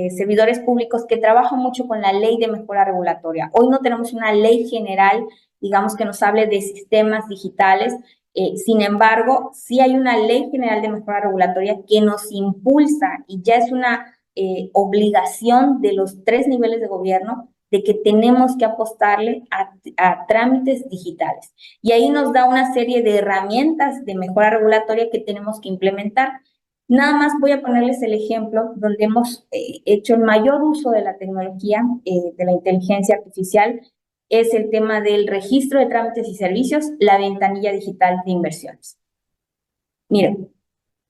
Speaker 5: servidores públicos que trabajan mucho con la ley de mejora regulatoria. Hoy no tenemos una ley general, digamos, que nos hable de sistemas digitales. Sin embargo, sí hay una ley general de mejora regulatoria que nos impulsa y ya es una obligación de los 3 niveles de gobierno de que tenemos que apostarle a trámites digitales. Y ahí nos da una serie de herramientas de mejora regulatoria que tenemos que implementar. Nada más voy a ponerles el ejemplo donde hemos hecho el mayor uso de la tecnología, de la inteligencia artificial, es el tema del registro de trámites y servicios, la ventanilla digital de inversiones. Miren,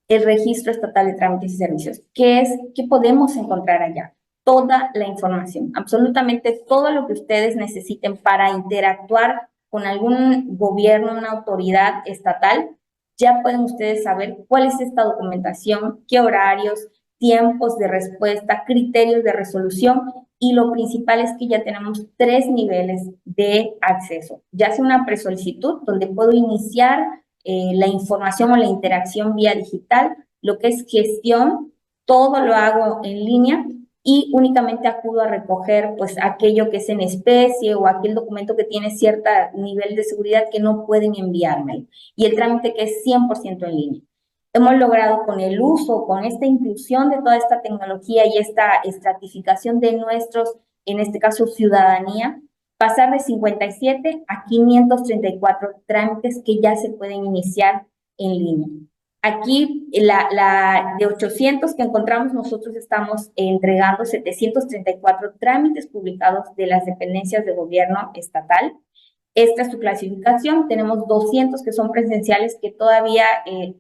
Speaker 5: el registro estatal de trámites y servicios. ¿Qué podemos encontrar allá? Toda la información, absolutamente todo lo que ustedes necesiten para interactuar con algún gobierno, una autoridad estatal, ya pueden ustedes saber cuál es esta documentación, qué horarios, tiempos de respuesta, criterios de resolución y lo principal es que ya tenemos 3 niveles de acceso. Ya sea una presolicitud donde puedo iniciar la información o la interacción vía digital, lo que es gestión, todo lo hago en línea y únicamente acudo a recoger pues aquello que es en especie o aquel documento que tiene cierto nivel de seguridad que no pueden enviármelo y el trámite que es 100% en línea. Hemos logrado con el uso, con esta inclusión de toda esta tecnología y esta estratificación de nuestros, en este caso, ciudadanía, pasar de 57 a 534 trámites que ya se pueden iniciar en línea. Aquí, de 800 que encontramos, nosotros estamos entregando 734 trámites publicados de las dependencias de gobierno estatal. Esta es su clasificación. Tenemos 200 que son presenciales que todavía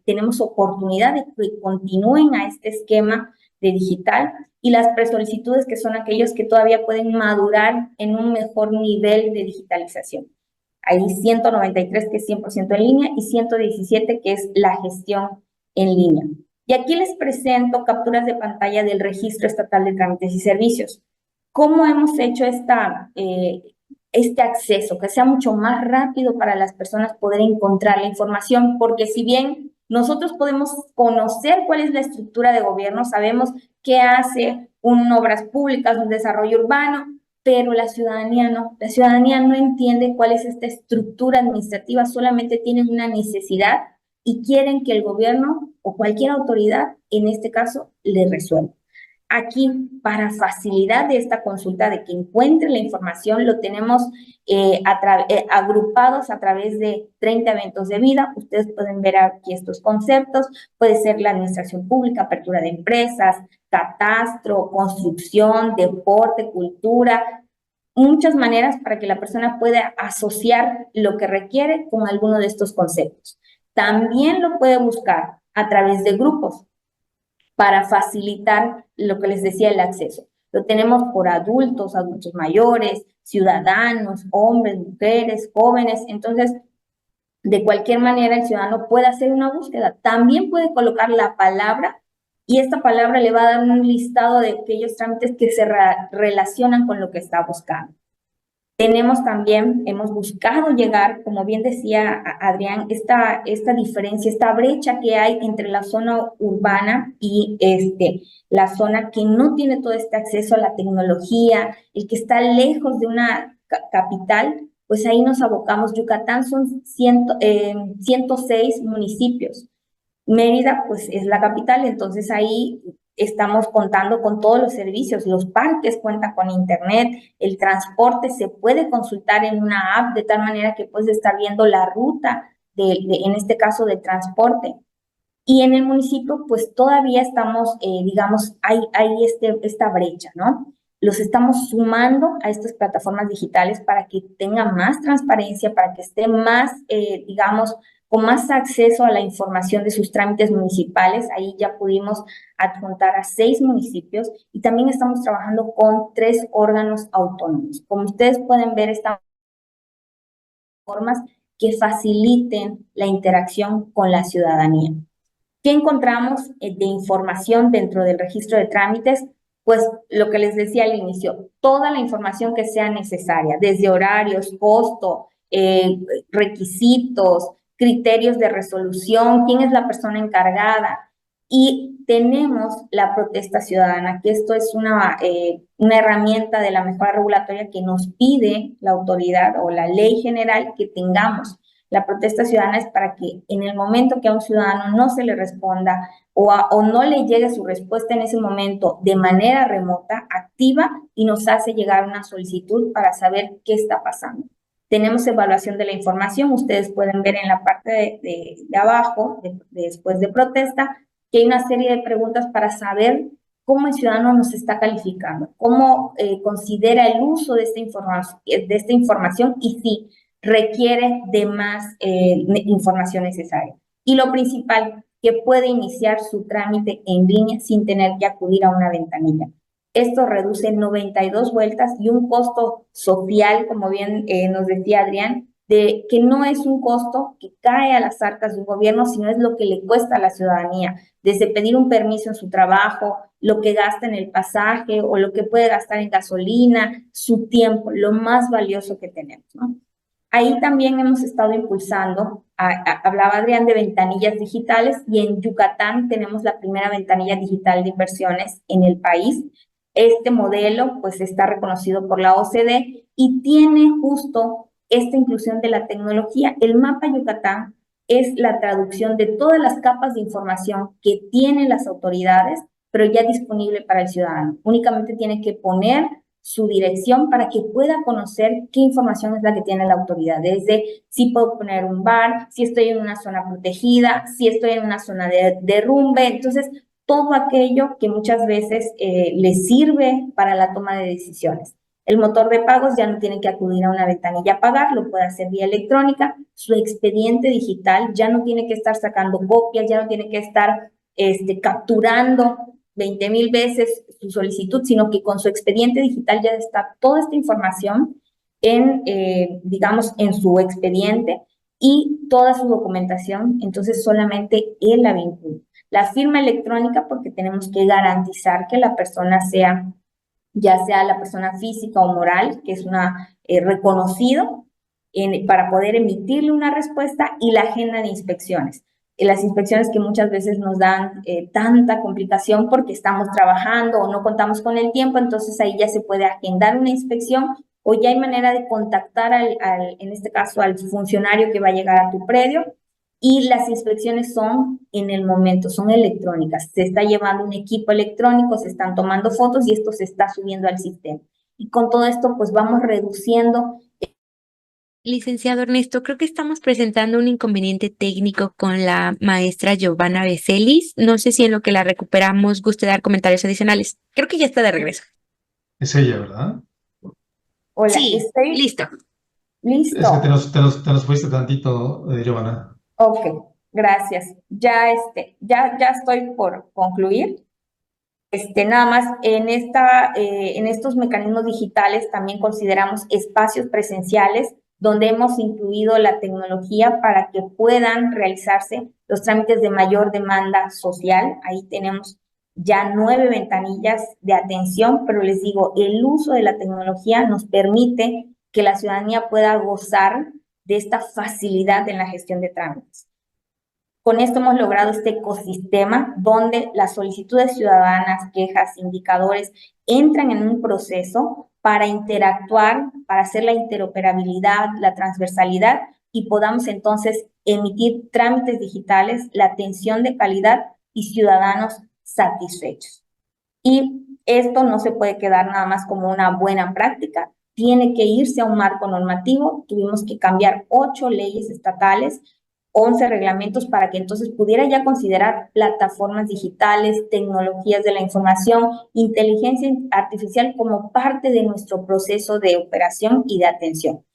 Speaker 5: tenemos oportunidad de que continúen a este esquema de digital y las presolicitudes que son aquellos que todavía pueden madurar en un mejor nivel de digitalización. Hay 193 que es 100% en línea y 117 que es la gestión en línea. Y aquí les presento capturas de pantalla del Registro Estatal de Trámites y Servicios. ¿Cómo hemos hecho este acceso, que sea mucho más rápido para las personas poder encontrar la información? Porque si bien nosotros podemos conocer cuál es la estructura de gobierno, sabemos qué hace obras públicas, un desarrollo urbano, pero la ciudadanía no entiende cuál es esta estructura administrativa, solamente tienen una necesidad y quieren que el gobierno o cualquier autoridad, en este caso, le resuelva. Aquí, para facilidad de esta consulta, de que encuentre la información, lo tenemos agrupados a través de 30 eventos de vida. Ustedes pueden ver aquí estos conceptos. Puede ser la administración pública, apertura de empresas, catastro, construcción, deporte, cultura. Muchas maneras para que la persona pueda asociar lo que requiere con alguno de estos conceptos. También lo puede buscar a través de grupos para facilitar lo que les decía, el acceso. Lo tenemos por adultos, adultos mayores, ciudadanos, hombres, mujeres, jóvenes. Entonces, de cualquier manera, el ciudadano puede hacer una búsqueda. También puede colocar la palabra y esta palabra le va a dar un listado de aquellos trámites que se relacionan con lo que está buscando. Tenemos también, hemos buscado llegar, como bien decía Adrián, esta diferencia, esta brecha que hay entre la zona urbana y la zona que no tiene todo este acceso a la tecnología, el que está lejos de una capital, pues ahí nos abocamos. Yucatán son 106 municipios. Mérida, pues es la capital, entonces ahí estamos contando con todos los servicios, los parques cuentan con internet, el transporte se puede consultar en una app de tal manera que puedes estar viendo la ruta en este caso de transporte. Y en el municipio, pues todavía estamos, digamos, hay esta brecha, ¿no? Los estamos sumando a estas plataformas digitales para que tenga más transparencia, para que esté más, digamos, con más acceso a la información de sus trámites municipales. Ahí ya pudimos adjuntar a 6 municipios y también estamos trabajando con 3 órganos autónomos. Como ustedes pueden ver, estas formas que faciliten la interacción con la ciudadanía. ¿Qué encontramos de información dentro del registro de trámites? pues lo que les decía al inicio, toda la información que sea necesaria, desde horarios, costo, requisitos, criterios de resolución, quién es la persona encargada. Y tenemos la protesta ciudadana, que esto es una herramienta de la mejora regulatoria que nos pide la autoridad o la ley general que tengamos. La protesta ciudadana es para que en el momento que a un ciudadano no se le responda o no le llegue su respuesta en ese momento de manera remota, activa, y nos hace llegar una solicitud para saber qué está pasando. Tenemos evaluación de la información, ustedes pueden ver en la parte de abajo, después de protesta, que hay una serie de preguntas para saber cómo el ciudadano nos está calificando, cómo considera el uso de esta información y si requiere de más información necesaria. Y lo principal, que puede iniciar su trámite en línea sin tener que acudir a una ventanilla. Esto reduce 92 vueltas y un costo social, como bien nos decía Adrián, de que no es un costo que cae a las arcas de un gobierno, sino es lo que le cuesta a la ciudadanía, desde pedir un permiso en su trabajo, lo que gasta en el pasaje o lo que puede gastar en gasolina, su tiempo, lo más valioso que tenemos, ¿no? Ahí también hemos estado impulsando, hablaba Adrián de ventanillas digitales, y en Yucatán tenemos la primera ventanilla digital de inversiones en el país. Este modelo pues está reconocido por la OCDE y tiene justo esta inclusión de la tecnología. El mapa Yucatán es la traducción de todas las capas de información que tienen las autoridades, pero ya disponible para el ciudadano. Únicamente tiene que poner su dirección para que pueda conocer qué información es la que tiene la autoridad, desde si puedo poner un bar, si estoy en una zona protegida, si estoy en una zona de derrumbe. Entonces, todo aquello que muchas veces les sirve para la toma de decisiones. El motor de pagos ya no tiene que acudir a una ventanilla a pagar, lo puede hacer vía electrónica. Su expediente digital ya no tiene que estar sacando copias, ya no tiene que estar capturando 20,000 veces su solicitud, sino que con su expediente digital ya está toda esta información digamos, en su expediente y toda su documentación. Entonces solamente él la vincula. La firma electrónica, porque tenemos que garantizar que la persona sea, ya sea la persona física o moral, que es reconocido para poder emitirle una respuesta, y la agenda de inspecciones. Las inspecciones que muchas veces nos dan tanta complicación porque estamos trabajando o no contamos con el tiempo, entonces ahí ya se puede agendar una inspección o ya hay manera de contactar en este caso al funcionario que va a llegar a tu predio. Y las inspecciones son en el momento, son electrónicas. Se está llevando un equipo electrónico, se están tomando fotos y esto se está subiendo al sistema. Y con todo esto, pues vamos reduciendo.
Speaker 1: Licenciado Ernesto, creo que estamos presentando un inconveniente técnico con la maestra Giovanna Becelis. No sé si en lo que la recuperamos guste dar comentarios adicionales. Creo que ya está de regreso.
Speaker 2: Es ella, ¿verdad?
Speaker 5: Hola,
Speaker 1: Sí,
Speaker 5: ¿estoy
Speaker 1: listo.
Speaker 2: Es que
Speaker 5: listo?
Speaker 2: te nos fuiste tantito, Giovanna.
Speaker 5: Ok, gracias. Ya estoy por concluir. Nada más, en estos mecanismos digitales también consideramos espacios presenciales donde hemos incluido la tecnología para que puedan realizarse los trámites de mayor demanda social. Ahí tenemos ya 9 ventanillas de atención, pero les digo, el uso de la tecnología nos permite que la ciudadanía pueda gozar de esta facilidad en la gestión de trámites. Con esto hemos logrado este ecosistema donde las solicitudes ciudadanas, quejas, indicadores entran en un proceso para interactuar, para hacer la interoperabilidad, la transversalidad, y podamos entonces emitir trámites digitales, la atención de calidad y ciudadanos satisfechos. Y esto no se puede quedar nada más como una buena práctica, tiene que irse a un marco normativo. Tuvimos que cambiar 8 leyes estatales, 11 reglamentos para que entonces pudiera ya considerar plataformas digitales, tecnologías de la información, inteligencia artificial como parte de nuestro proceso de operación y de atención.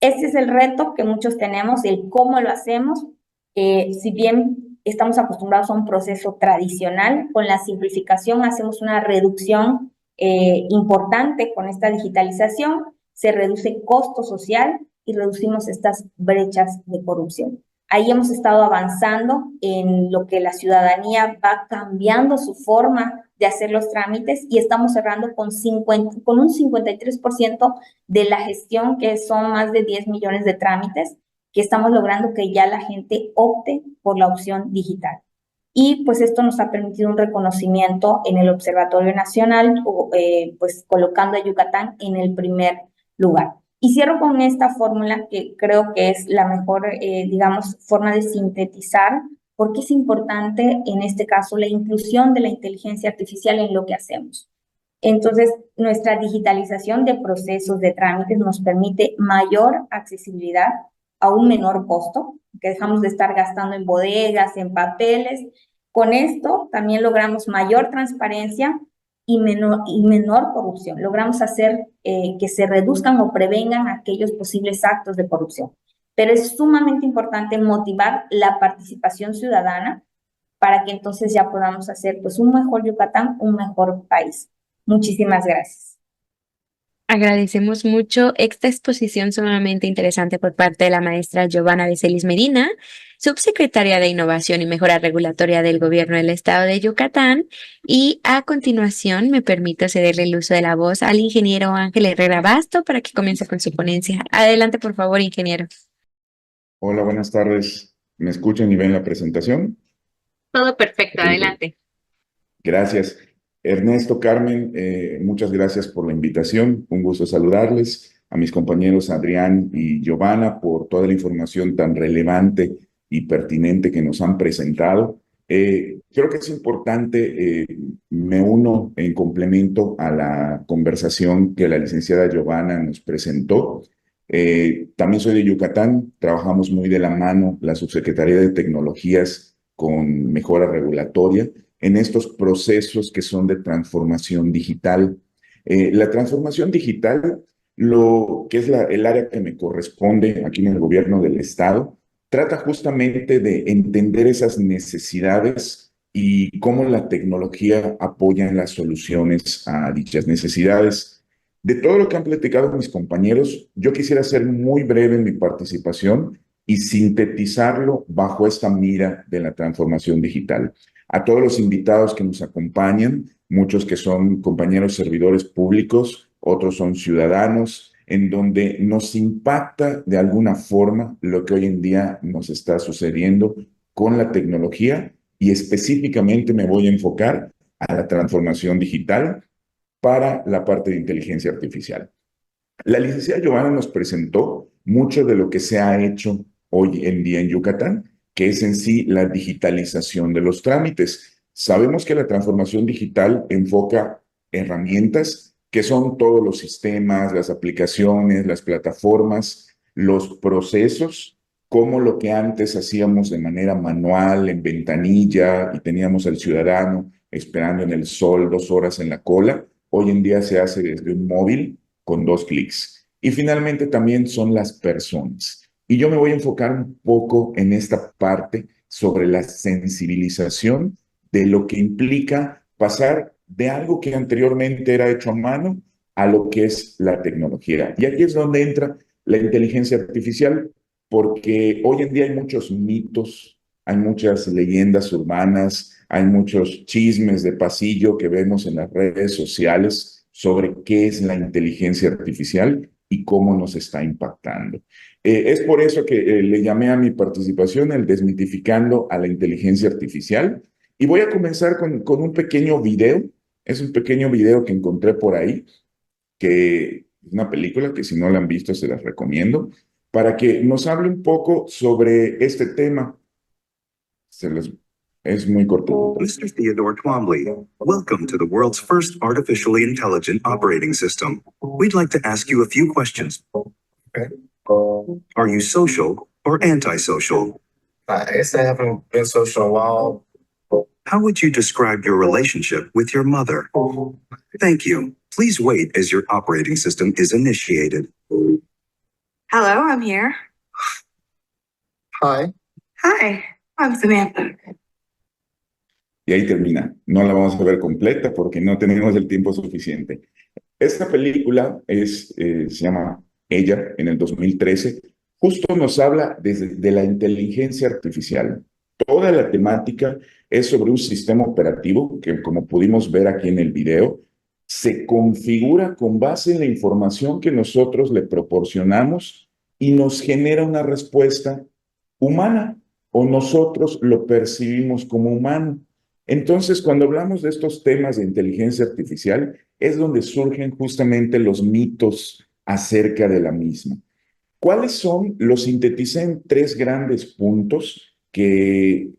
Speaker 5: Este es el reto que muchos tenemos, el cómo lo hacemos. Si bien estamos acostumbrados a un proceso tradicional, con la simplificación hacemos una reducción importante con esta digitalización, se reduce costo social y reducimos estas brechas de corrupción. Ahí hemos estado avanzando en lo que la ciudadanía va cambiando su forma de hacer los trámites y estamos cerrando con un 53% de la gestión, que son más de 10 millones de trámites, que estamos logrando que ya la gente opte por la opción digital. Y pues esto nos ha permitido un reconocimiento en el Observatorio Nacional, pues colocando a Yucatán en el primer lugar. Y cierro con esta fórmula que creo que es la mejor, digamos, forma de sintetizar por qué es importante en este caso la inclusión de la inteligencia artificial en lo que hacemos. Entonces, nuestra digitalización de procesos de trámites nos permite mayor accesibilidad a un menor costo, que dejamos de estar gastando en bodegas, en papeles. Con esto también logramos mayor transparencia y menor corrupción. Logramos hacer que se reduzcan o prevengan aquellos posibles actos de corrupción. Pero es sumamente importante motivar la participación ciudadana para que entonces ya podamos hacer pues un mejor Yucatán, un mejor país. Muchísimas gracias.
Speaker 1: Agradecemos mucho esta exposición sumamente interesante por parte de la maestra Giovanna Becelis Medina, subsecretaria de Innovación y Mejora Regulatoria del Gobierno del Estado de Yucatán. Y a continuación me permito cederle el uso de la voz al ingeniero Ángel Herrera Basto para que comience con su ponencia. Adelante, por favor, ingeniero.
Speaker 6: Hola, buenas tardes. ¿Me escuchan y ven la presentación?
Speaker 1: Todo perfecto, adelante.
Speaker 6: Gracias. Ernesto, Carmen, muchas gracias por la invitación. Un gusto saludarles. A mis compañeros Adrián y Giovanna por toda la información tan relevante y pertinente que nos han presentado. Creo que es importante, me uno en complemento a la conversación que la licenciada Giovanna nos presentó. También soy de Yucatán, trabajamos muy de la mano la Subsecretaría de Tecnologías con mejora regulatoria en estos procesos que son de transformación digital. La transformación digital, lo que es el área que me corresponde aquí en el gobierno del estado, trata justamente de entender esas necesidades y cómo la tecnología apoya en las soluciones a dichas necesidades. De todo lo que han platicado mis compañeros, yo quisiera ser muy breve en mi participación y sintetizarlo bajo esta mira de la transformación digital. A todos los invitados que nos acompañan, muchos que son compañeros servidores públicos, otros son ciudadanos, en donde nos impacta de alguna forma lo que hoy en día nos está sucediendo con la tecnología y específicamente me voy a enfocar a la transformación digital para la parte de inteligencia artificial. La licenciada Giovanna nos presentó mucho de lo que se ha hecho hoy en día en Yucatán, que es en sí la digitalización de los trámites. Sabemos que la transformación digital enfoca herramientas que son todos los sistemas, las aplicaciones, las plataformas, los procesos, como lo que antes hacíamos de manera manual, en ventanilla, y teníamos al ciudadano esperando en el sol 2 horas en la cola. Hoy en día se hace desde un móvil con 2 clics. Y finalmente también son las personas. Y yo me voy a enfocar un poco en esta parte sobre la sensibilización de lo que implica pasar de algo que anteriormente era hecho a mano a lo que es la tecnología. Y aquí es donde entra la inteligencia artificial, porque hoy en día hay muchos mitos, hay muchas leyendas urbanas, hay muchos chismes de pasillo que vemos en las redes sociales sobre qué es la inteligencia artificial y cómo nos está impactando. Es por eso que le llamé a mi participación el Desmitificando a la Inteligencia Artificial. Y voy a comenzar con un pequeño video. Es un pequeño video que encontré por ahí, que es una película que si no la han visto se las recomiendo, para que nos hable un poco sobre este tema. Es muy corto.
Speaker 7: Mr. Theodore Twombly, welcome to the world's first artificially intelligent operating system. We'd like to ask you a few questions.
Speaker 8: Okay.
Speaker 7: Are you social or antisocial?
Speaker 8: I guess I haven't been social in a while.
Speaker 7: How would you describe your relationship with your mother? Thank you. Please wait as your operating system is initiated.
Speaker 9: Hello, I'm here.
Speaker 8: Hi.
Speaker 9: Hi, I'm Samantha.
Speaker 6: Y ahí termina. No la vamos a ver completa porque no tenemos el tiempo suficiente. Esta película se llama Ella, en el 2013. justo nos habla de la inteligencia artificial. Toda la temática es sobre un sistema operativo que, como pudimos ver aquí en el video, se configura con base en la información que nosotros le proporcionamos y nos genera una respuesta humana o nosotros lo percibimos como humano. Entonces, cuando hablamos de estos temas de inteligencia artificial, es donde surgen justamente los mitos acerca de la misma. ¿Cuáles son? Los sinteticé en tres grandes puntos que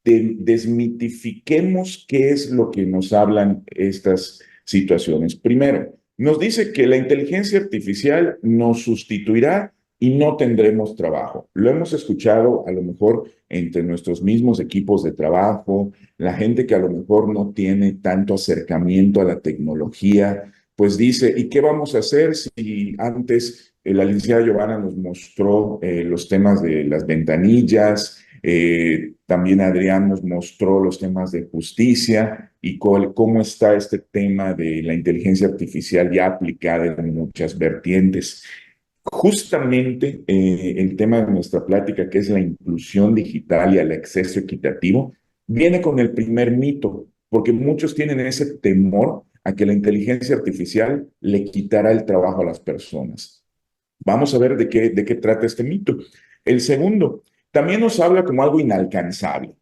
Speaker 6: desmitifiquemos qué es lo que nos hablan estas situaciones. Primero, nos dice que la inteligencia artificial nos sustituirá y no tendremos trabajo. Lo hemos escuchado a lo mejor entre nuestros mismos equipos de trabajo, la gente que a lo mejor no tiene tanto acercamiento a la tecnología, pues dice, ¿y qué vamos a hacer si antes la licenciada Giovanna nos mostró los temas de las ventanillas, también Adrián nos mostró los temas de justicia y cómo está este tema de la inteligencia artificial ya aplicada en muchas vertientes? Justamente el tema de nuestra plática, que es la inclusión digital y el acceso equitativo, viene con el primer mito, porque muchos tienen ese temor a que la inteligencia artificial le quitará el trabajo a las personas. Vamos a ver de qué trata este mito. El segundo, también nos habla como algo inalcanzable,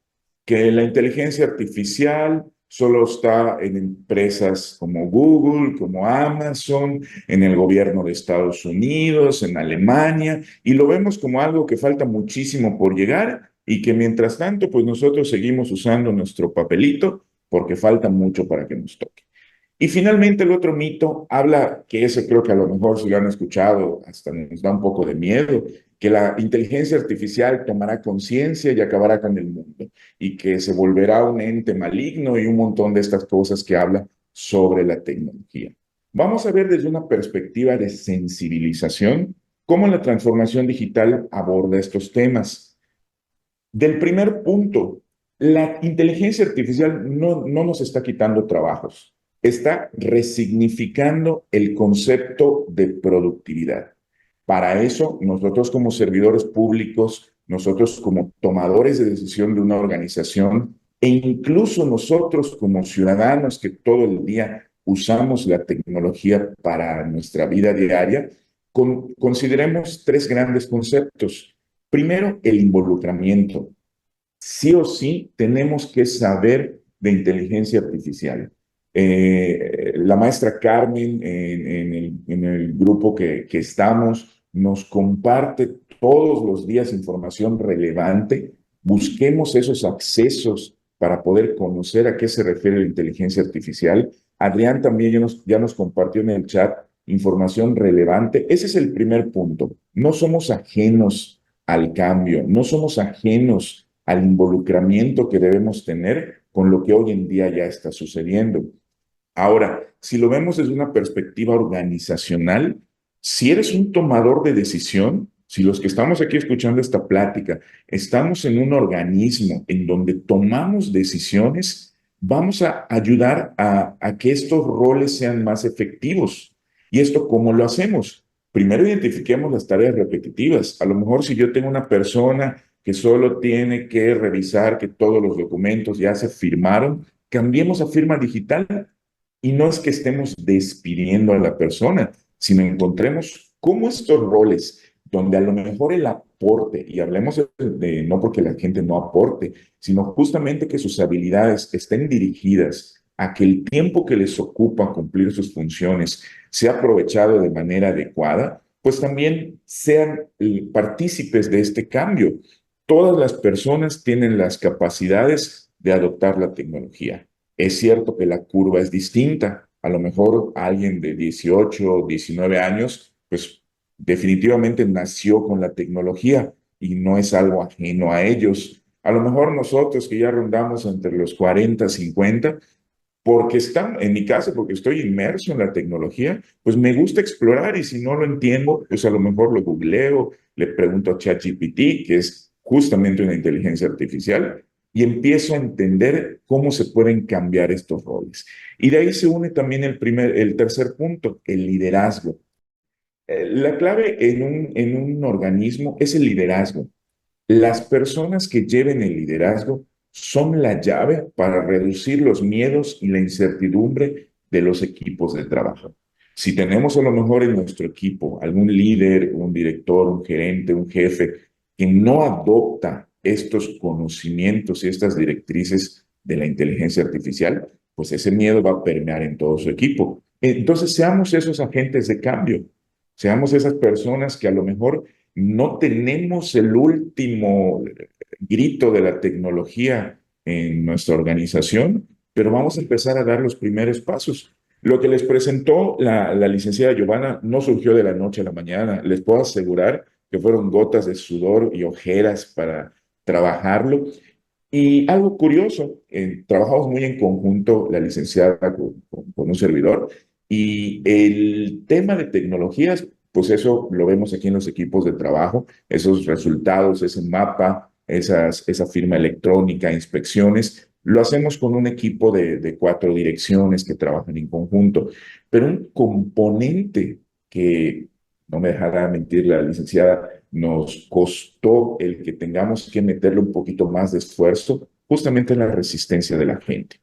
Speaker 6: que la inteligencia artificial solo está en empresas como Google, como Amazon, en el gobierno de Estados Unidos, en Alemania, y lo vemos como algo que falta muchísimo por llegar y que mientras tanto, pues nosotros seguimos usando nuestro papelito porque falta mucho para que nos toque. Y finalmente el otro mito habla, que ese creo que a lo mejor si lo han escuchado hasta nos da un poco de miedo, que la inteligencia artificial tomará conciencia y acabará con el mundo y que se volverá un ente maligno y un montón de estas cosas que habla sobre la tecnología. Vamos a ver desde una perspectiva de sensibilización cómo la transformación digital aborda estos temas. Del primer punto, la inteligencia artificial no nos está quitando trabajos, está resignificando el concepto de productividad. Para eso, nosotros como servidores públicos, nosotros como tomadores de decisión de una organización e incluso nosotros como ciudadanos que todo el día usamos la tecnología para nuestra vida diaria, consideremos tres grandes conceptos. Primero, el involucramiento. Sí o sí tenemos que saber de inteligencia artificial. La maestra Carmen en el grupo que estamos nos comparte todos los días información relevante. Busquemos esos accesos para poder conocer a qué se refiere la inteligencia artificial. Adrián también ya nos compartió en el chat información relevante. Ese es el primer punto. No somos ajenos al cambio, no somos ajenos al involucramiento que debemos tener con lo que hoy en día ya está sucediendo. Ahora, si lo vemos desde una perspectiva organizacional, si eres un tomador de decisión, si los que estamos aquí escuchando esta plática estamos en un organismo en donde tomamos decisiones, vamos a ayudar a que estos roles sean más efectivos. ¿Y esto cómo lo hacemos? Primero identifiquemos las tareas repetitivas. A lo mejor si yo tengo una persona que solo tiene que revisar que todos los documentos ya se firmaron, cambiemos a firma digital. Y no es que estemos despidiendo a la persona, sino encontremos cómo estos roles, donde a lo mejor el aporte, y hablemos no porque la gente no aporte, sino justamente que sus habilidades estén dirigidas a que el tiempo que les ocupa cumplir sus funciones sea aprovechado de manera adecuada, pues también sean partícipes de este cambio. Todas las personas tienen las capacidades de adoptar la tecnología. Es cierto que la curva es distinta. A lo mejor alguien de 18 o 19 años, pues definitivamente nació con la tecnología y no es algo ajeno a ellos. A lo mejor nosotros que ya rondamos entre los 40, 50, porque en mi caso, porque estoy inmerso en la tecnología, pues me gusta explorar y si no lo entiendo, pues a lo mejor lo googleo, le pregunto a ChatGPT, que es justamente una inteligencia artificial, y empiezo a entender cómo se pueden cambiar estos roles. Y de ahí se une también el tercer punto, el liderazgo. La clave en un organismo es el liderazgo. Las personas que lleven el liderazgo son la llave para reducir los miedos y la incertidumbre de los equipos de trabajo. Si tenemos a lo mejor en nuestro equipo algún líder, un director, un gerente, un jefe que no adopta estos conocimientos y estas directrices de la inteligencia artificial, pues ese miedo va a permear en todo su equipo. Entonces, seamos esos agentes de cambio, seamos esas personas que a lo mejor no tenemos el último grito de la tecnología en nuestra organización, pero vamos a empezar a dar los primeros pasos. Lo que les presentó la licenciada Giovanna no surgió de la noche a la mañana. Les puedo asegurar que fueron gotas de sudor y ojeras para trabajarlo. Y algo curioso, trabajamos muy en conjunto la licenciada con un servidor y el tema de tecnologías, pues eso lo vemos aquí en los equipos de trabajo, esos resultados, ese mapa, esa firma electrónica, inspecciones, lo hacemos con un equipo de 4 direcciones que trabajan en conjunto. Pero un componente que, no me dejará mentir la licenciada, nos costó el que tengamos que meterle un poquito más de esfuerzo, justamente la resistencia de la gente.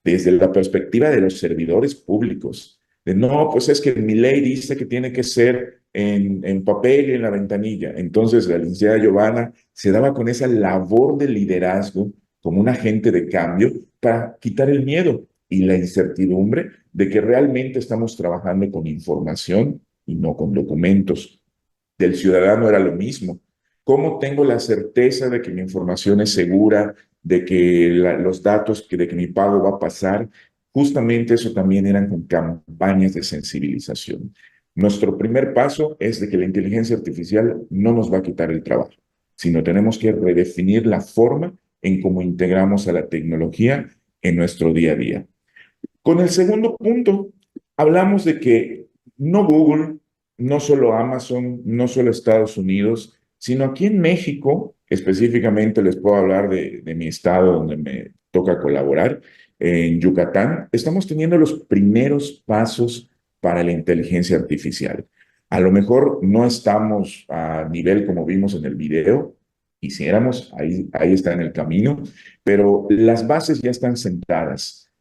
Speaker 6: Desde la perspectiva de los servidores públicos, de no, pues es que mi ley dice que tiene que ser en papel y en la ventanilla. Entonces la licenciada Giovanna se daba con esa labor de liderazgo como un agente de cambio para quitar el miedo y la incertidumbre de que realmente estamos trabajando con información y no con documentos. Del ciudadano era lo mismo. ¿Cómo tengo la certeza de que mi información es segura, de que los datos, de que mi pago va a pasar? Justamente eso también eran con campañas de sensibilización. Nuestro primer paso es de que la inteligencia artificial no nos va a quitar el trabajo, sino tenemos que redefinir la forma en cómo integramos a la tecnología en nuestro día a día. Con el segundo punto, hablamos de que no Google, no solo Amazon, no solo Estados Unidos, sino aquí en México, específicamente les puedo hablar de mi estado donde me toca colaborar, en Yucatán, estamos teniendo los primeros pasos para la inteligencia artificial. A lo mejor no estamos a nivel como vimos en el video, quisiéramos, ahí está en el camino, pero las bases ya están sentadas.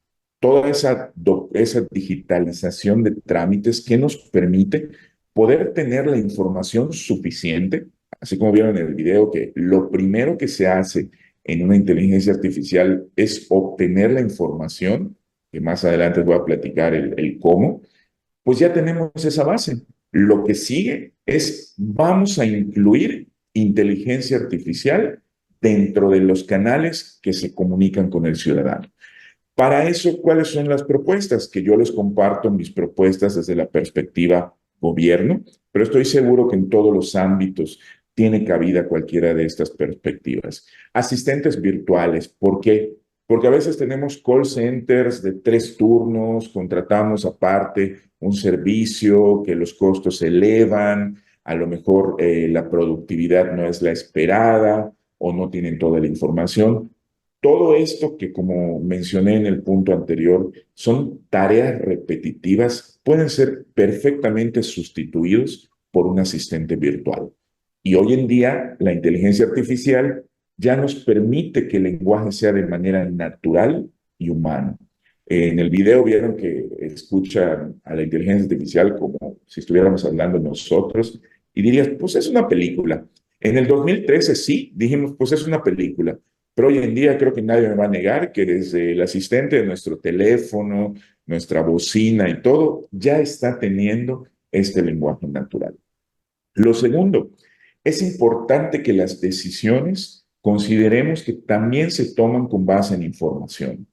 Speaker 6: Toda esa digitalización de trámites que nos permite poder tener la información suficiente, así como vieron en el video, que lo primero que se hace en una inteligencia artificial es obtener la información, que más adelante les voy a platicar el cómo, pues ya tenemos esa base. Lo que sigue es, vamos a incluir inteligencia artificial dentro de los canales que se comunican con el ciudadano. Para eso, ¿cuáles son las propuestas? Que yo les comparto mis propuestas desde la perspectiva gobierno, pero estoy seguro que en todos los ámbitos tiene cabida cualquiera de estas perspectivas. Asistentes virtuales, ¿por qué? Porque a veces tenemos call centers de 3 turnos, contratamos aparte un servicio que los costos se elevan, a lo mejor la productividad no es la esperada o no tienen toda la información. Todo esto que, como mencioné en el punto anterior, son tareas repetitivas, pueden ser perfectamente sustituidos por un asistente virtual. Y hoy en día, la inteligencia artificial ya nos permite que el lenguaje sea de manera natural y humana. En el video vieron que escuchan a la inteligencia artificial como si estuviéramos hablando nosotros y dirías, pues es una película. En el 2013 sí, dijimos, pues es una película. Pero hoy en día creo que nadie me va a negar que desde el asistente de nuestro teléfono, nuestra bocina y todo, ya está teniendo este lenguaje natural. Lo segundo, es importante que las decisiones consideremos que también se toman con base en información.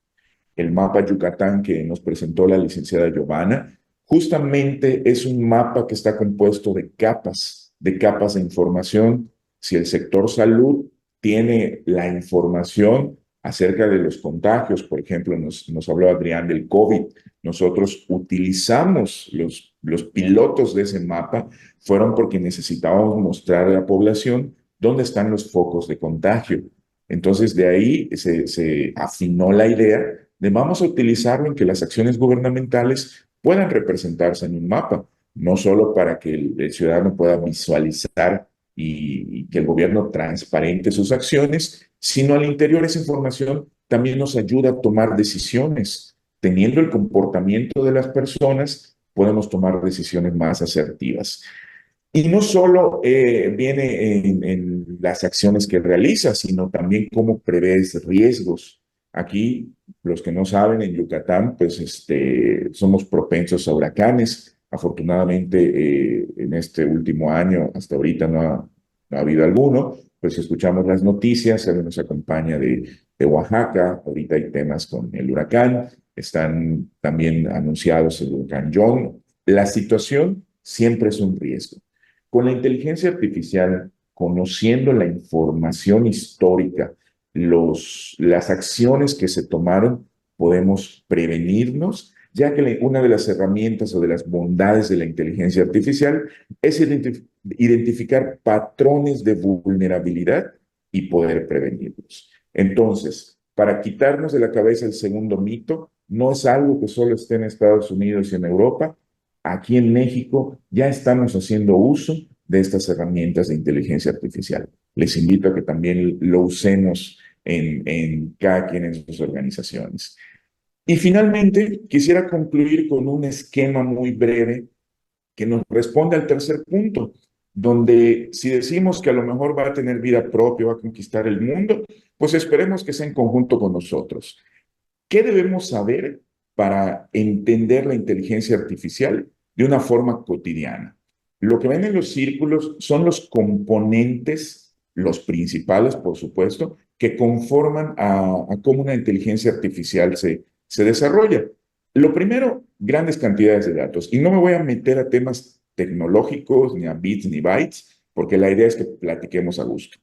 Speaker 6: El mapa Yucatán que nos presentó la licenciada Giovanna, justamente es un mapa que está compuesto de capas de información. Si el sector salud tiene la información acerca de los contagios, por ejemplo, nos habló Adrián del COVID, nosotros utilizamos los pilotos de ese mapa, fueron porque necesitábamos mostrar a la población dónde están los focos de contagio. Entonces, de ahí se afinó la idea de vamos a utilizarlo en que las acciones gubernamentales puedan representarse en un mapa. no solo para que el ciudadano pueda visualizar y que el gobierno transparente sus acciones, sino al interior esa información también nos ayuda a tomar decisiones. Teniendo el comportamiento de las personas, podemos tomar decisiones más asertivas. Y no solo viene en las acciones que realizas, sino también cómo prevés riesgos. Aquí, los que no saben, en Yucatán, pues somos propensos a huracanes. Afortunadamente, en este último año, hasta ahorita no ha habido alguno, pues escuchamos las noticias, se nos acompaña de Oaxaca, ahorita hay temas con el huracán, están también anunciados el huracán John. La situación siempre es un riesgo. Con la inteligencia artificial, conociendo la información histórica, las acciones que se tomaron, podemos prevenirnos, ya que una de las herramientas o de las bondades de la inteligencia artificial es identificar patrones de vulnerabilidad y poder prevenirlos. Entonces, para quitarnos de la cabeza el segundo mito, no es algo que solo esté en Estados Unidos y en Europa. Aquí en México ya estamos haciendo uso de estas herramientas de inteligencia artificial. Les invito a que también lo usemos en cada quien en sus organizaciones. Y finalmente, quisiera concluir con un esquema muy breve que nos responde al tercer punto, donde si decimos que a lo mejor va a tener vida propia, va a conquistar el mundo, pues esperemos que sea en conjunto con nosotros. ¿Qué debemos saber para entender la inteligencia artificial de una forma cotidiana? Lo que ven en los círculos son los componentes, los principales, por supuesto, que conforman a cómo una inteligencia artificial se desarrolla. Lo primero, grandes cantidades de datos. Y no me voy a meter a temas tecnológicos, ni a bits, ni bytes, porque la idea es que platiquemos a gusto.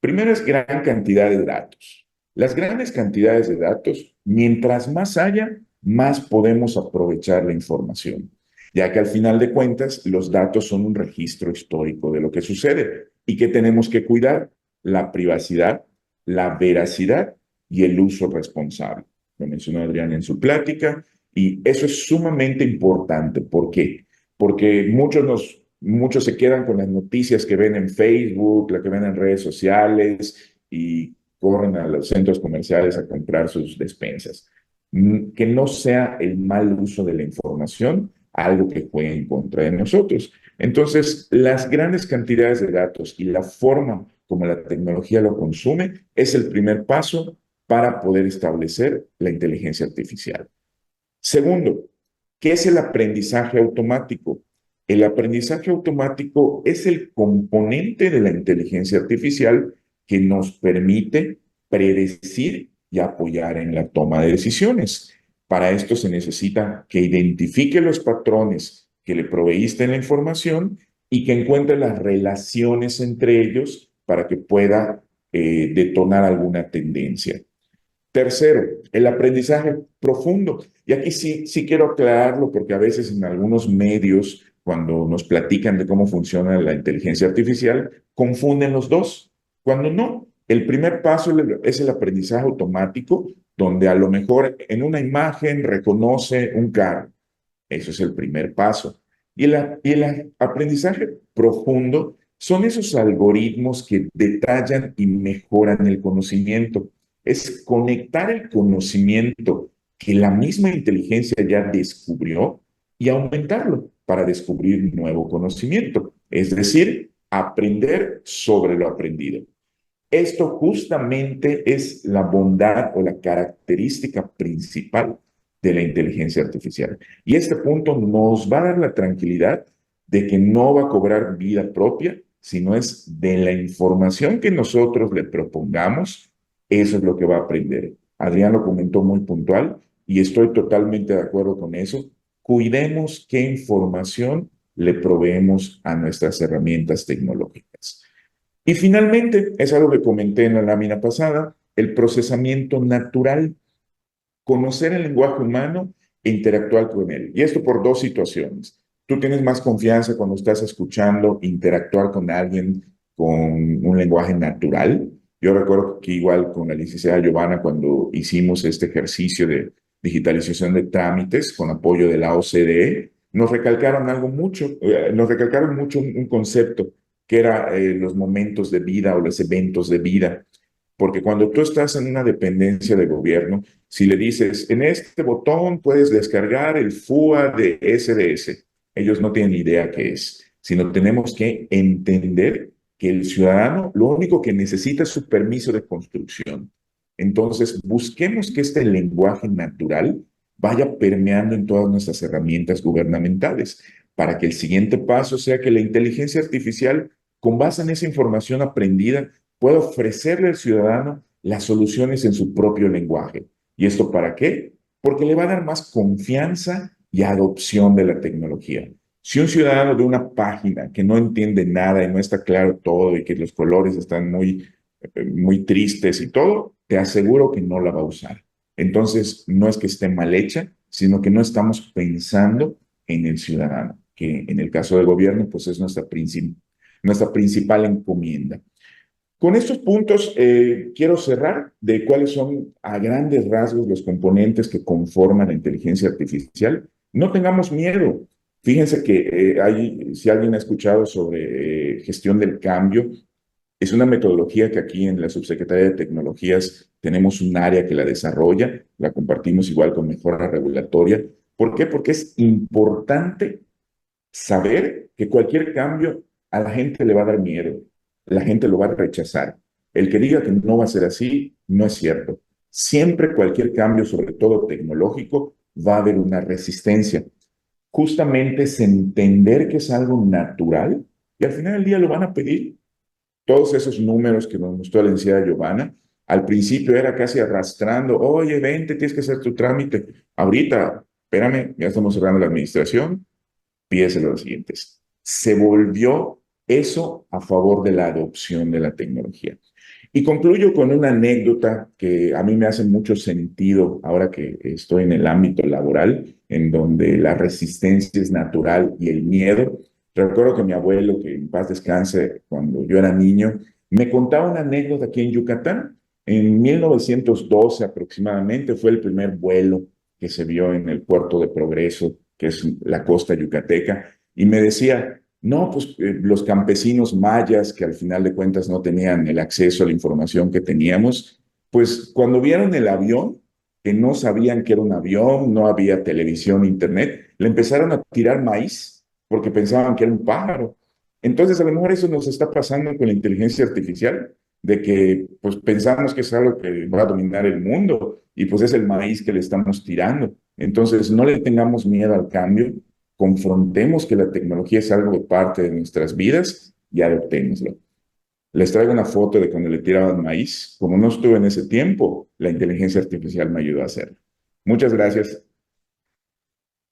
Speaker 6: Primero es gran cantidad de datos. Las grandes cantidades de datos, mientras más haya, más podemos aprovechar la información, ya que al final de cuentas los datos son un registro histórico de lo que sucede y que tenemos que cuidar: la privacidad, la veracidad y el uso responsable. Lo mencionó Adrián en su plática y eso es sumamente importante. ¿Por qué? Porque muchos se quedan con las noticias que ven en Facebook, la que ven en redes sociales y corren a los centros comerciales a comprar sus despensas. Que no sea el mal uso de la información algo que juegue en contra de nosotros. Entonces, las grandes cantidades de datos y la forma como la tecnología lo consume es el primer paso para poder establecer la inteligencia artificial. Segundo, ¿qué es el aprendizaje automático? El aprendizaje automático es el componente de la inteligencia artificial que nos permite predecir y apoyar en la toma de decisiones. Para esto se necesita que identifique los patrones que le proveíste en la información y que encuentre las relaciones entre ellos para que pueda detonar alguna tendencia. Tercero, el aprendizaje profundo. Y aquí sí quiero aclararlo porque a veces en algunos medios, cuando nos platican de cómo funciona la inteligencia artificial, confunden los dos. Cuando no, el primer paso es el aprendizaje automático, donde a lo mejor en una imagen reconoce un carro. Eso es el primer paso. Y el aprendizaje profundo son esos algoritmos que detallan y mejoran el conocimiento. Es conectar el conocimiento que la misma inteligencia ya descubrió y aumentarlo para descubrir nuevo conocimiento. Es decir, aprender sobre lo aprendido. Esto justamente es la bondad o la característica principal de la inteligencia artificial. Y este punto nos va a dar la tranquilidad de que no va a cobrar vida propia, sino es de la información que nosotros le propongamos, eso es lo que va a aprender. Adrián lo comentó muy puntual y estoy totalmente de acuerdo con eso. Cuidemos qué información le proveemos a nuestras herramientas tecnológicas. Y finalmente, es algo que comenté en la lámina pasada, el procesamiento natural. Conocer el lenguaje humano e interactuar con él. Y esto por dos situaciones. Tú tienes más confianza cuando estás escuchando, interactuar con alguien con un lenguaje natural. Yo recuerdo que igual con la licenciada Giovanna, cuando hicimos este ejercicio de digitalización de trámites con apoyo de la OCDE, nos recalcaron nos recalcaron mucho un concepto que era los momentos de vida o los eventos de vida. Porque cuando tú estás en una dependencia de gobierno, si le dices, en este botón puedes descargar el FUA de SDS, ellos no tienen idea qué es, sino tenemos que entender que el ciudadano lo único que necesita es su permiso de construcción. Entonces, busquemos que este lenguaje natural vaya permeando en todas nuestras herramientas gubernamentales, para que el siguiente paso sea que la inteligencia artificial, con base en esa información aprendida, pueda ofrecerle al ciudadano las soluciones en su propio lenguaje. ¿Y esto para qué? Porque le va a dar más confianza y adopción de la tecnología. Si un ciudadano de una página que no entiende nada y no está claro todo y que los colores están muy tristes y todo, te aseguro que no la va a usar. Entonces, no es que esté mal hecha, sino que no estamos pensando en el ciudadano, que en el caso del gobierno, pues es nuestra principal encomienda. Con estos puntos quiero cerrar de cuáles son a grandes rasgos los componentes que conforman la inteligencia artificial. No tengamos miedo. Fíjense que si alguien ha escuchado sobre gestión del cambio, es una metodología que aquí en la Subsecretaría de Tecnologías tenemos un área que la desarrolla, la compartimos igual con mejora regulatoria. ¿Por qué? Porque es importante saber que cualquier cambio a la gente le va a dar miedo, la gente lo va a rechazar. El que diga que no va a ser así, no es cierto. Siempre cualquier cambio, sobre todo tecnológico, va a haber una resistencia. Justamente es entender que es algo natural y al final del día lo van a pedir. Todos esos números que nos mostró la licenciada Giovanna, al principio era casi arrastrando, oye, vente, tienes que hacer tu trámite. Ahorita, espérame, ya estamos cerrando la administración, pídeselo a los siguientes. Se volvió eso a favor de la adopción de la tecnología. Y concluyo con una anécdota que a mí me hace mucho sentido ahora que estoy en el ámbito laboral, en donde la resistencia es natural y el miedo. Recuerdo que mi abuelo, que en paz descanse, cuando yo era niño, me contaba una anécdota aquí en Yucatán. En 1912 aproximadamente fue el primer vuelo que se vio en el puerto de Progreso, que es la costa yucateca, y me decía, no, pues los campesinos mayas, que al final de cuentas no tenían el acceso a la información que teníamos, pues cuando vieron el avión, que no sabían que era un avión, no había televisión, internet, le empezaron a tirar maíz porque pensaban que era un pájaro. Entonces, a lo mejor eso nos está pasando con la inteligencia artificial, de que pues pensamos que es algo que va a dominar el mundo y pues es el maíz que le estamos tirando. Entonces, no le tengamos miedo al cambio, confrontemos que la tecnología es algo de parte de nuestras vidas y adoptémoslo. Les traigo una foto de cuando le tiraban maíz. Como no estuve en ese tiempo, la inteligencia artificial me ayudó a hacerlo. Muchas gracias.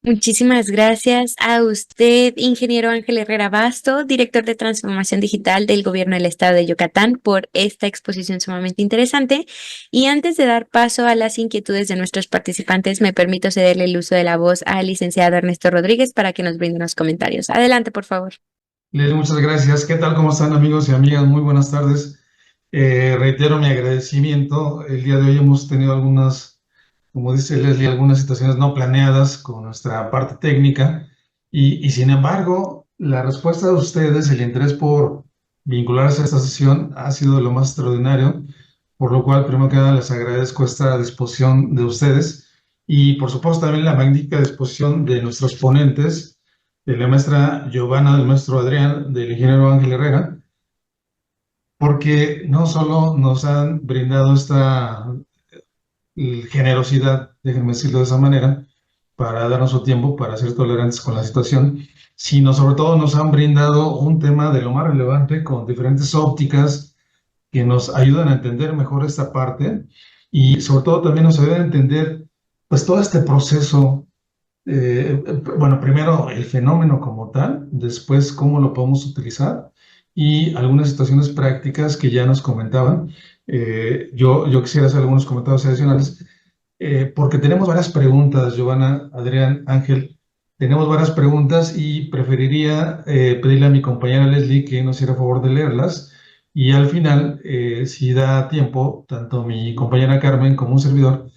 Speaker 1: Muchísimas gracias a usted, ingeniero Ángel Herrera Basto, director de Transformación Digital del Gobierno del Estado de Yucatán, por esta exposición sumamente interesante. Y antes de dar paso a las inquietudes de nuestros participantes, me permito cederle el uso de la voz al licenciado Ernesto Rodríguez para que nos brinde unos comentarios. Adelante, por favor.
Speaker 2: Muchas gracias. ¿Qué tal? ¿Cómo están, amigos y amigas? Muy buenas tardes. Reitero mi agradecimiento. El día de hoy hemos tenido algunas, como dice Leslie, algunas situaciones no planeadas con nuestra parte técnica y sin embargo, la respuesta de ustedes, el interés por vincularse a esta sesión ha sido de lo más extraordinario, por lo cual, primero que nada, les agradezco esta disposición de ustedes y, por supuesto, también la magnífica disposición de nuestros ponentes, de la maestra Giovanna, del maestro Adrián, del ingeniero Ángel Herrera, porque no solo nos han brindado esta generosidad, déjenme decirlo de esa manera, para darnos su tiempo, para ser tolerantes con la situación, sino sobre todo nos han brindado un tema de lo más relevante con diferentes ópticas que nos ayudan a entender mejor esta parte y sobre todo también nos ayudan a entender pues todo este proceso. Bueno, primero el fenómeno como tal, después cómo lo podemos utilizar y algunas situaciones prácticas que ya nos comentaban. Yo quisiera hacer algunos comentarios adicionales porque tenemos varias preguntas, Giovanna, Adrián, Ángel, tenemos varias preguntas y preferiría pedirle a mi compañera Leslie que nos hiciera favor de leerlas y al final, si da tiempo, tanto mi compañera Carmen como un servidor,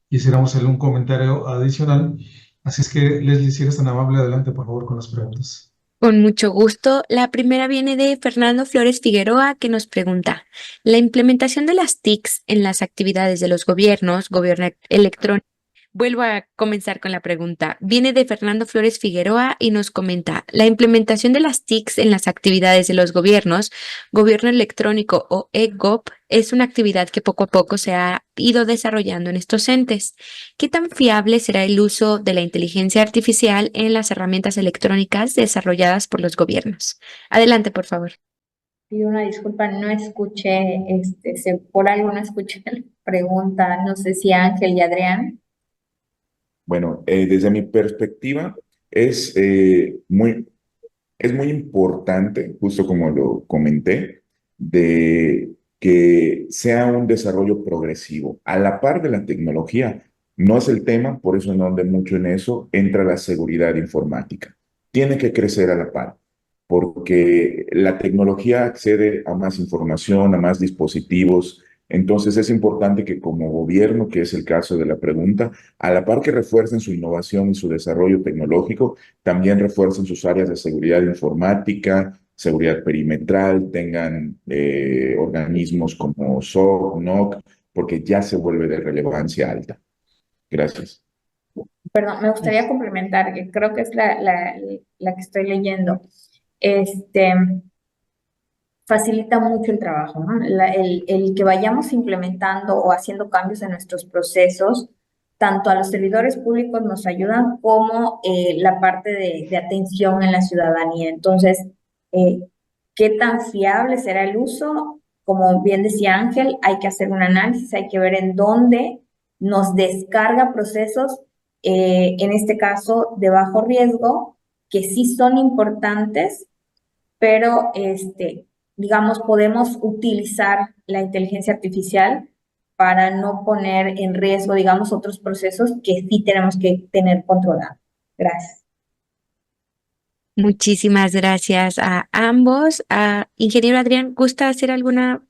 Speaker 2: quisiéramos hacerle un comentario adicional Así es que, Leslie, si eres tan amable, adelante, por favor, con las preguntas.
Speaker 1: Con mucho gusto. La primera viene de Fernando Flores Figueroa, que nos pregunta, ¿la implementación de las TICs en las actividades de los gobiernos, gobierno electrónico? Vuelvo a comenzar con la pregunta. Viene de Fernando Flores Figueroa y nos comenta, ¿la implementación de las TICs en las actividades de los gobiernos, gobierno electrónico o e-gov, es una actividad que poco a poco se ha ido desarrollando en estos entes? ¿Qué tan fiable será el uso de la inteligencia artificial en las herramientas electrónicas desarrolladas por los gobiernos? Adelante, por favor.
Speaker 5: Pido una disculpa, no escuché, por algo no escuché la pregunta, no sé si Ángel y Adrián.
Speaker 6: Bueno, desde mi perspectiva, es, es muy importante, justo como lo comenté, de que sea un desarrollo progresivo. A la par de la tecnología, no es el tema, por eso no ando mucho en eso, entra la seguridad informática. Tiene que crecer a la par, porque la tecnología accede a más información, a más dispositivos. Entonces es importante que como gobierno, que es el caso de la pregunta, a la par que refuercen su innovación y su desarrollo tecnológico, también refuercen sus áreas de seguridad informática, seguridad perimetral, tengan organismos como SOC, NOC, porque ya se vuelve de relevancia alta. Gracias.
Speaker 5: Perdón, me gustaría complementar, que creo que es la que estoy leyendo. Este, facilita mucho el trabajo, ¿no? El que vayamos implementando o haciendo cambios en nuestros procesos, tanto a los servidores públicos nos ayudan como la parte de atención en la ciudadanía. Entonces, eh, ¿qué tan fiable será el uso? Como bien decía Ángel, hay que hacer un análisis, hay que ver en dónde nos descarga procesos, en este caso de bajo riesgo, que sí son importantes, pero digamos, podemos utilizar la inteligencia artificial para no poner en riesgo, digamos, otros procesos que sí tenemos que tener controlados. Gracias.
Speaker 1: Muchísimas gracias a ambos. Ingeniero Adrián, ¿gusta hacer alguna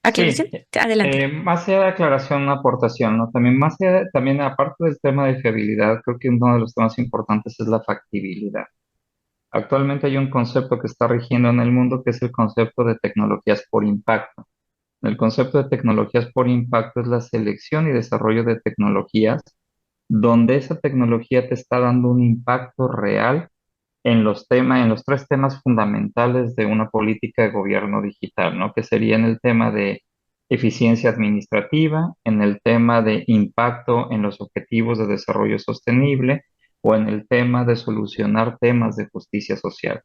Speaker 1: aclaración?
Speaker 3: Sí,
Speaker 1: Adelante.
Speaker 3: más allá de aclaración, una aportación, ¿no? También más allá, también aparte del tema de fiabilidad, creo que uno de los temas importantes es la factibilidad. Actualmente hay un concepto que está rigiendo en el mundo que es el concepto de tecnologías por impacto. El concepto de tecnologías por impacto es la selección y desarrollo de tecnologías donde esa tecnología te está dando un impacto real en los temas, en los tres temas fundamentales de una política de gobierno digital, ¿no? Que serían el tema de eficiencia administrativa, en el tema de impacto en los objetivos de desarrollo sostenible o en el tema de solucionar temas de justicia social.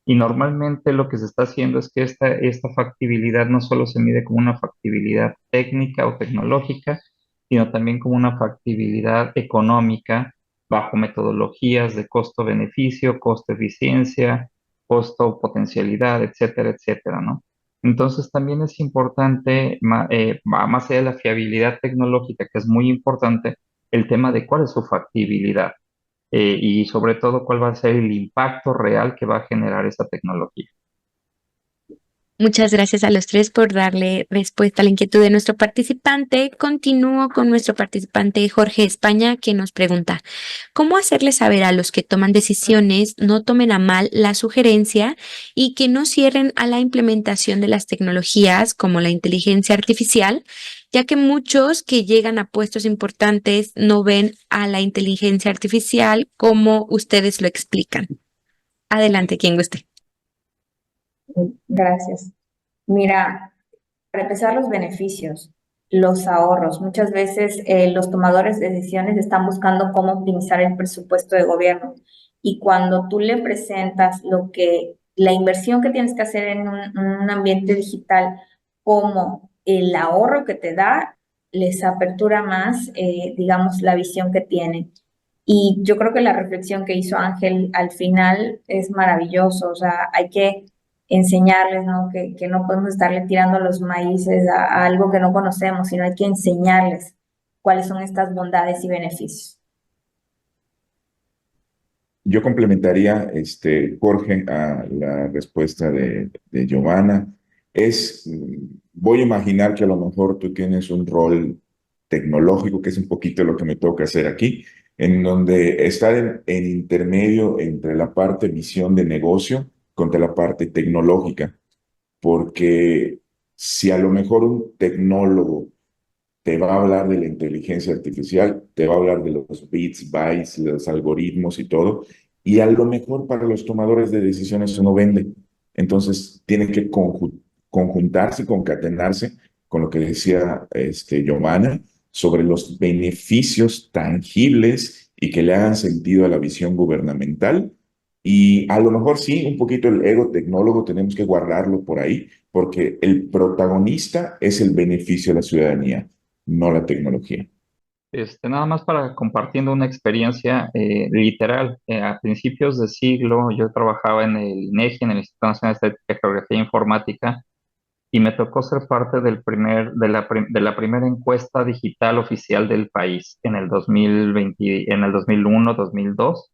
Speaker 3: Y normalmente lo que se está haciendo es que esta factibilidad no solo se mide como una factibilidad técnica o tecnológica, sino también como una factibilidad económica bajo metodologías de costo-beneficio, costo-eficiencia, costo-potencialidad, etcétera, etcétera, ¿no? Entonces también es importante, más allá de la fiabilidad tecnológica, que es muy importante, el tema de cuál es su factibilidad y sobre todo cuál va a ser el impacto real que va a generar esa tecnología.
Speaker 1: Muchas gracias a los tres por darle respuesta a la inquietud de nuestro participante. Continúo con nuestro participante Jorge España, que nos pregunta, ¿cómo hacerle saber a los que toman decisiones no tomen a mal la sugerencia y que no cierren a la implementación de las tecnologías como la inteligencia artificial, ya que muchos que llegan a puestos importantes no ven a la inteligencia artificial como ustedes lo explican? Adelante, quien guste.
Speaker 5: Gracias. Mira, para empezar, los beneficios, los ahorros. Muchas veces los tomadores de decisiones están buscando cómo optimizar el presupuesto de gobierno. Y cuando tú le presentas la inversión que tienes que hacer en un ambiente digital como el ahorro que te da, les apertura más, digamos, la visión que tienen. Y yo creo que la reflexión que hizo Ángel al final es maravilloso. O sea, hay que enseñarles, ¿no? Que no podemos estarle tirando los maíces a algo que no conocemos, sino hay que enseñarles cuáles son estas bondades y beneficios.
Speaker 6: Yo complementaría, Jorge, a la respuesta de Giovanna. Voy a imaginar que a lo mejor tú tienes un rol tecnológico, que es un poquito lo que me toca hacer aquí, en donde estar en intermedio entre la parte visión de negocio contra la parte tecnológica, porque si a lo mejor un tecnólogo te va a hablar de la inteligencia artificial, te va a hablar de los bits, bytes, los algoritmos y todo, y a lo mejor para los tomadores de decisiones eso no vende. Entonces tienen que conjuntarse, concatenarse con lo que decía Giovanna sobre los beneficios tangibles y que le hagan sentido a la visión gubernamental. Y a lo mejor sí, un poquito el ego tecnólogo tenemos que guardarlo por ahí, porque el protagonista es el beneficio de la ciudadanía, no la tecnología.
Speaker 3: Nada más para compartiendo una experiencia literal. A principios de siglo yo trabajaba en el INEGI, en el Instituto Nacional de Estadística, Geografía e Informática, y me tocó ser parte de la primera encuesta digital oficial del país en el 2020, en el 2001, 2002.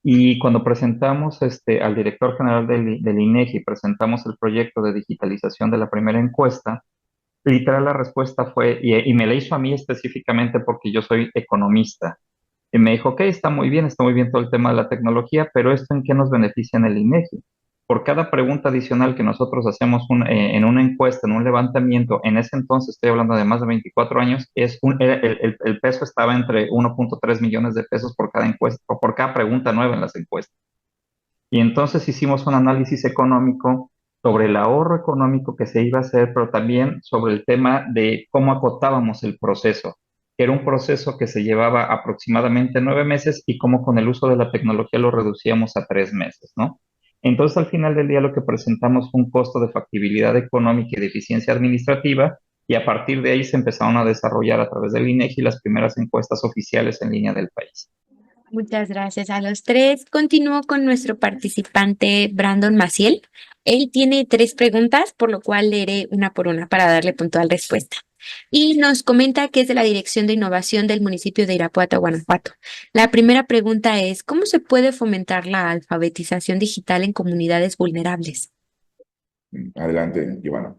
Speaker 3: Y cuando presentamos al director general del INEGI, presentamos el proyecto de digitalización de la primera encuesta, literal la respuesta fue, y me la hizo a mí específicamente porque yo soy economista, y me dijo, ok, está muy bien todo el tema de la tecnología, pero ¿esto en qué nos beneficia en el INEGI? Por cada pregunta adicional que nosotros hacemos en una encuesta, en un levantamiento, en ese entonces, estoy hablando de más de 24 años, el peso estaba entre 1.3 millones de pesos por cada encuesta, o por cada pregunta nueva en las encuestas. Y entonces hicimos un análisis económico sobre el ahorro económico que se iba a hacer, pero también sobre el tema de cómo acotábamos el proceso, que era un proceso que se llevaba aproximadamente 9 meses y cómo con el uso de la tecnología lo reducíamos a 3 meses, ¿no? Entonces, al final del día, lo que presentamos fue un costo de factibilidad económica y de eficiencia administrativa, y a partir de ahí se empezaron a desarrollar a través del INEGI las primeras encuestas oficiales en línea del país.
Speaker 1: Muchas gracias a los tres. Continúo con nuestro participante Brandon Maciel. Él tiene 3 preguntas, por lo cual leeré una por una para darle puntual respuesta. Y nos comenta que es de la Dirección de Innovación del municipio de Irapuato, Guanajuato. La primera pregunta es, ¿cómo se puede fomentar la alfabetización digital en comunidades vulnerables?
Speaker 6: Adelante, Giovanna.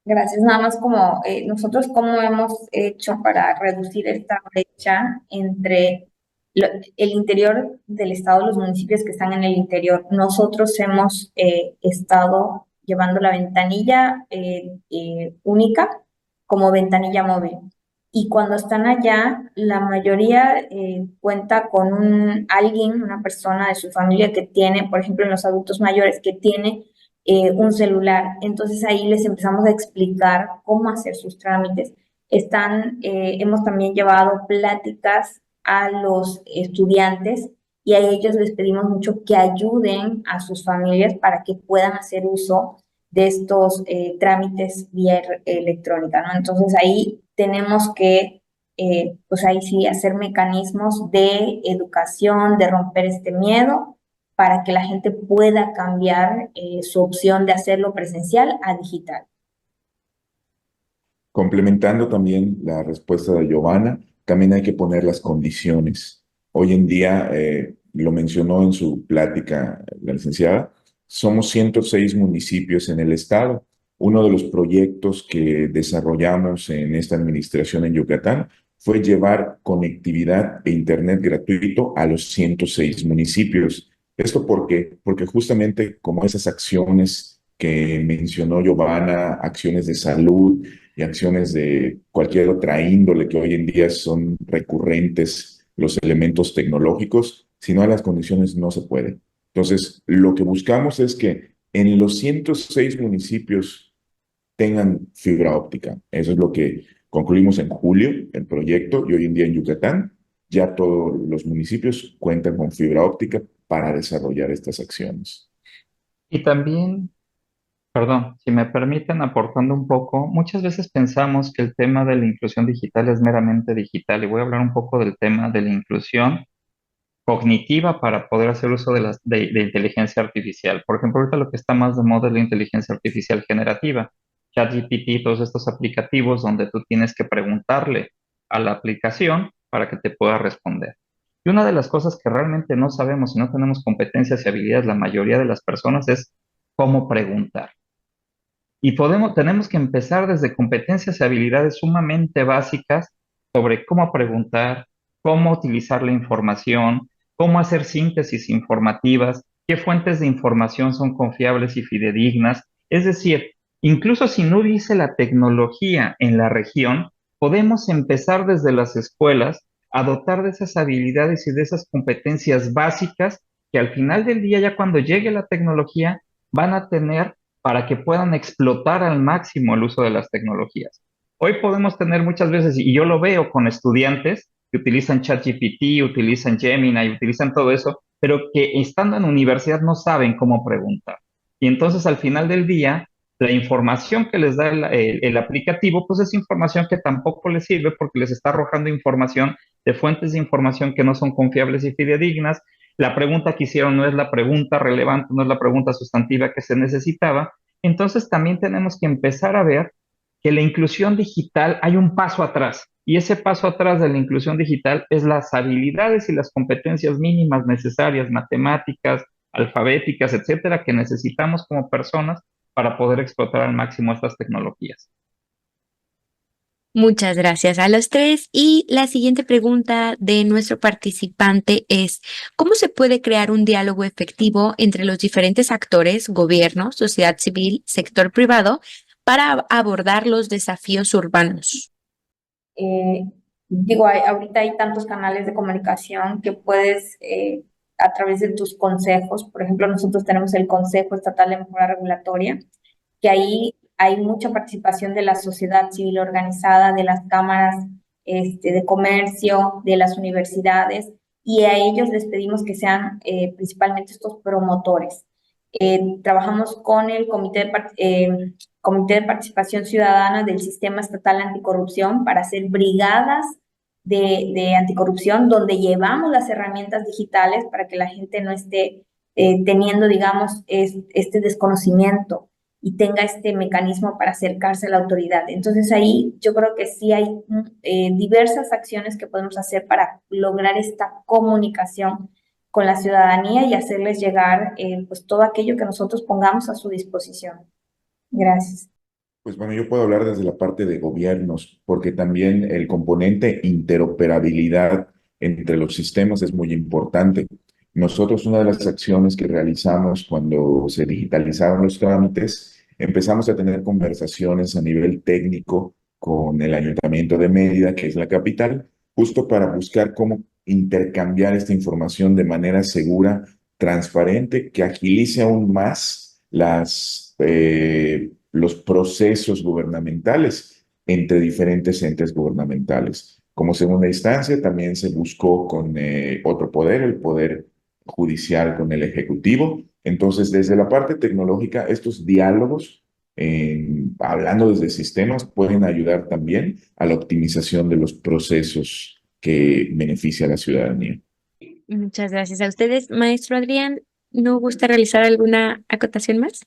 Speaker 5: Gracias. Nada más como nosotros cómo hemos hecho para reducir esta brecha entre el interior del estado, los municipios que están en el interior. Nosotros hemos estado llevando la ventanilla única como ventanilla móvil. Y cuando están allá, la mayoría cuenta con alguien, una persona de su familia que tiene, por ejemplo, en los adultos mayores, que tiene un celular. Entonces ahí les empezamos a explicar cómo hacer sus trámites. Hemos también llevado pláticas a los estudiantes y a ellos les pedimos mucho que ayuden a sus familias para que puedan hacer uso de estos trámites vía electrónica, ¿no? Entonces ahí tenemos que, pues ahí sí, hacer mecanismos de educación, de romper este miedo para que la gente pueda cambiar su opción de hacerlo presencial a digital.
Speaker 6: Complementando también la respuesta de Giovanna, también hay que poner las condiciones. Hoy en día, lo mencionó en su plática la licenciada, somos 106 municipios en el estado. Uno de los proyectos que desarrollamos en esta administración en Yucatán fue llevar conectividad e internet gratuito a los 106 municipios. ¿Esto por qué? Porque justamente como esas acciones que mencionó Giovanna, acciones de salud y acciones de cualquier otra índole que hoy en día son recurrentes, los elementos tecnológicos, si no hay las condiciones no se puede. Entonces, lo que buscamos es que en los 106 municipios tengan fibra óptica. Eso es lo que concluimos en julio, el proyecto, y hoy en día en Yucatán ya todos los municipios cuentan con fibra óptica para desarrollar estas acciones.
Speaker 3: Y también, perdón, si me permiten aportando un poco, muchas veces pensamos que el tema de la inclusión digital es meramente digital, y voy a hablar un poco del tema de la inclusión cognitiva para poder hacer uso de inteligencia artificial. Por ejemplo, ahorita lo que está más de moda es la inteligencia artificial generativa, ChatGPT, todos estos aplicativos donde tú tienes que preguntarle a la aplicación para que te pueda responder. Y una de las cosas que realmente no sabemos y no tenemos competencias y habilidades la mayoría de las personas es cómo preguntar. Y tenemos que empezar desde competencias y habilidades sumamente básicas sobre cómo preguntar, cómo utilizar la información, cómo hacer síntesis informativas, qué fuentes de información son confiables y fidedignas. Es decir, incluso si no hubiese la tecnología en la región, podemos empezar desde las escuelas a dotar de esas habilidades y de esas competencias básicas que al final del día, ya cuando llegue la tecnología, van a tener para que puedan explotar al máximo el uso de las tecnologías. Hoy podemos tener muchas veces, y yo lo veo con estudiantes que utilizan ChatGPT, utilizan Gemini, utilizan todo eso, pero que estando en universidad no saben cómo preguntar. Y entonces al final del día, la información que les da el aplicativo, pues es información que tampoco les sirve porque les está arrojando información de fuentes de información que no son confiables y fidedignas. La pregunta que hicieron no es la pregunta relevante, no es la pregunta sustantiva que se necesitaba. Entonces también tenemos que empezar a ver que la inclusión digital hay un paso atrás. Y ese paso atrás de la inclusión digital es las habilidades y las competencias mínimas necesarias, matemáticas, alfabéticas, etcétera, que necesitamos como personas para poder explotar al máximo estas tecnologías.
Speaker 1: Muchas gracias a los tres. Y la siguiente pregunta de nuestro participante es, ¿cómo se puede crear un diálogo efectivo entre los diferentes actores, gobierno, sociedad civil, sector privado, para abordar los desafíos urbanos?
Speaker 5: Ahorita hay tantos canales de comunicación que puedes, a través de tus consejos, por ejemplo, nosotros tenemos el Consejo Estatal de Mejora Regulatoria, que ahí hay mucha participación de la sociedad civil organizada, de las cámaras de comercio, de las universidades, y a ellos les pedimos que sean principalmente estos promotores. Trabajamos con el Comité de Participación Ciudadana del Sistema Estatal Anticorrupción para hacer brigadas de anticorrupción donde llevamos las herramientas digitales para que la gente no esté teniendo, digamos, este desconocimiento y tenga este mecanismo para acercarse a la autoridad. Entonces ahí yo creo que sí hay diversas acciones que podemos hacer para lograr esta comunicación con la ciudadanía y hacerles llegar pues todo aquello que nosotros pongamos a su disposición. Gracias.
Speaker 6: Pues bueno, yo puedo hablar desde la parte de gobiernos, porque también el componente interoperabilidad entre los sistemas es muy importante. Nosotros, una de las acciones que realizamos cuando se digitalizaron los trámites, empezamos a tener conversaciones a nivel técnico con el Ayuntamiento de Mérida, que es la capital, justo para buscar cómo intercambiar esta información de manera segura, transparente, que agilice aún más los procesos gubernamentales entre diferentes entes gubernamentales. Como segunda instancia, también se buscó con otro poder, el poder judicial con el ejecutivo. Entonces, desde la parte tecnológica, estos diálogos, hablando desde sistemas, pueden ayudar también a la optimización de los procesos que beneficia a la ciudadanía.
Speaker 1: Muchas gracias a ustedes. Maestro Adrián, ¿no gusta realizar alguna acotación más?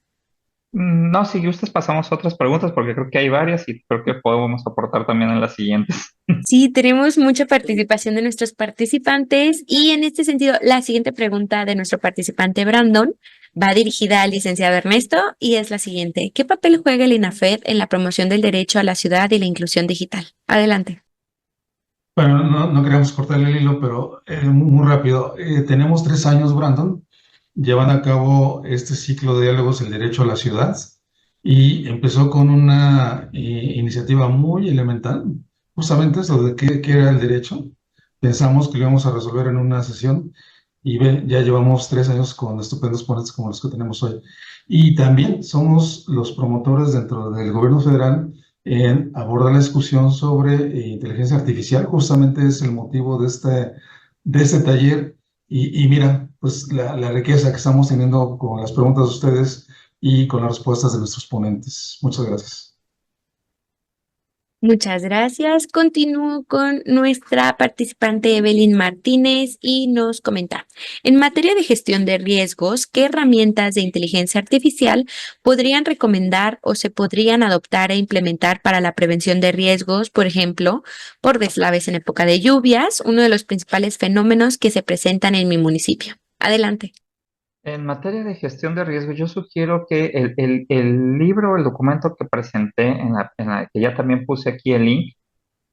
Speaker 3: No, si gustas pasamos a otras preguntas porque creo que hay varias y creo que podemos aportar también en las siguientes.
Speaker 1: Sí, tenemos mucha participación de nuestros participantes y en este sentido, la siguiente pregunta de nuestro participante Brandon va dirigida al licenciado Ernesto y es la siguiente. ¿Qué papel juega el INAFED en la promoción del derecho a la ciudad y la inclusión digital? Adelante.
Speaker 2: Bueno, no queremos cortarle el hilo, pero muy rápido. Tenemos 3 años, Brandon, llevan a cabo este ciclo de diálogos El Derecho a la Ciudad y empezó con una iniciativa muy elemental, justamente eso de qué era el derecho. Pensamos que lo íbamos a resolver en una sesión y ya llevamos 3 años con estupendos ponentes como los que tenemos hoy. Y también somos los promotores dentro del gobierno federal en abordar la discusión sobre inteligencia artificial. Justamente es el motivo de este taller. Y mira, pues la riqueza que estamos teniendo con las preguntas de ustedes y con las respuestas de nuestros ponentes. Muchas gracias.
Speaker 1: Muchas gracias. Continúo con nuestra participante Evelyn Martínez y nos comenta, en materia de gestión de riesgos, ¿qué herramientas de inteligencia artificial podrían recomendar o se podrían adoptar e implementar para la prevención de riesgos, por ejemplo, por deslaves en época de lluvias, uno de los principales fenómenos que se presentan en mi municipio? Adelante.
Speaker 3: En materia de gestión de riesgo, yo sugiero que el libro, el documento que presenté, que ya también puse aquí el link,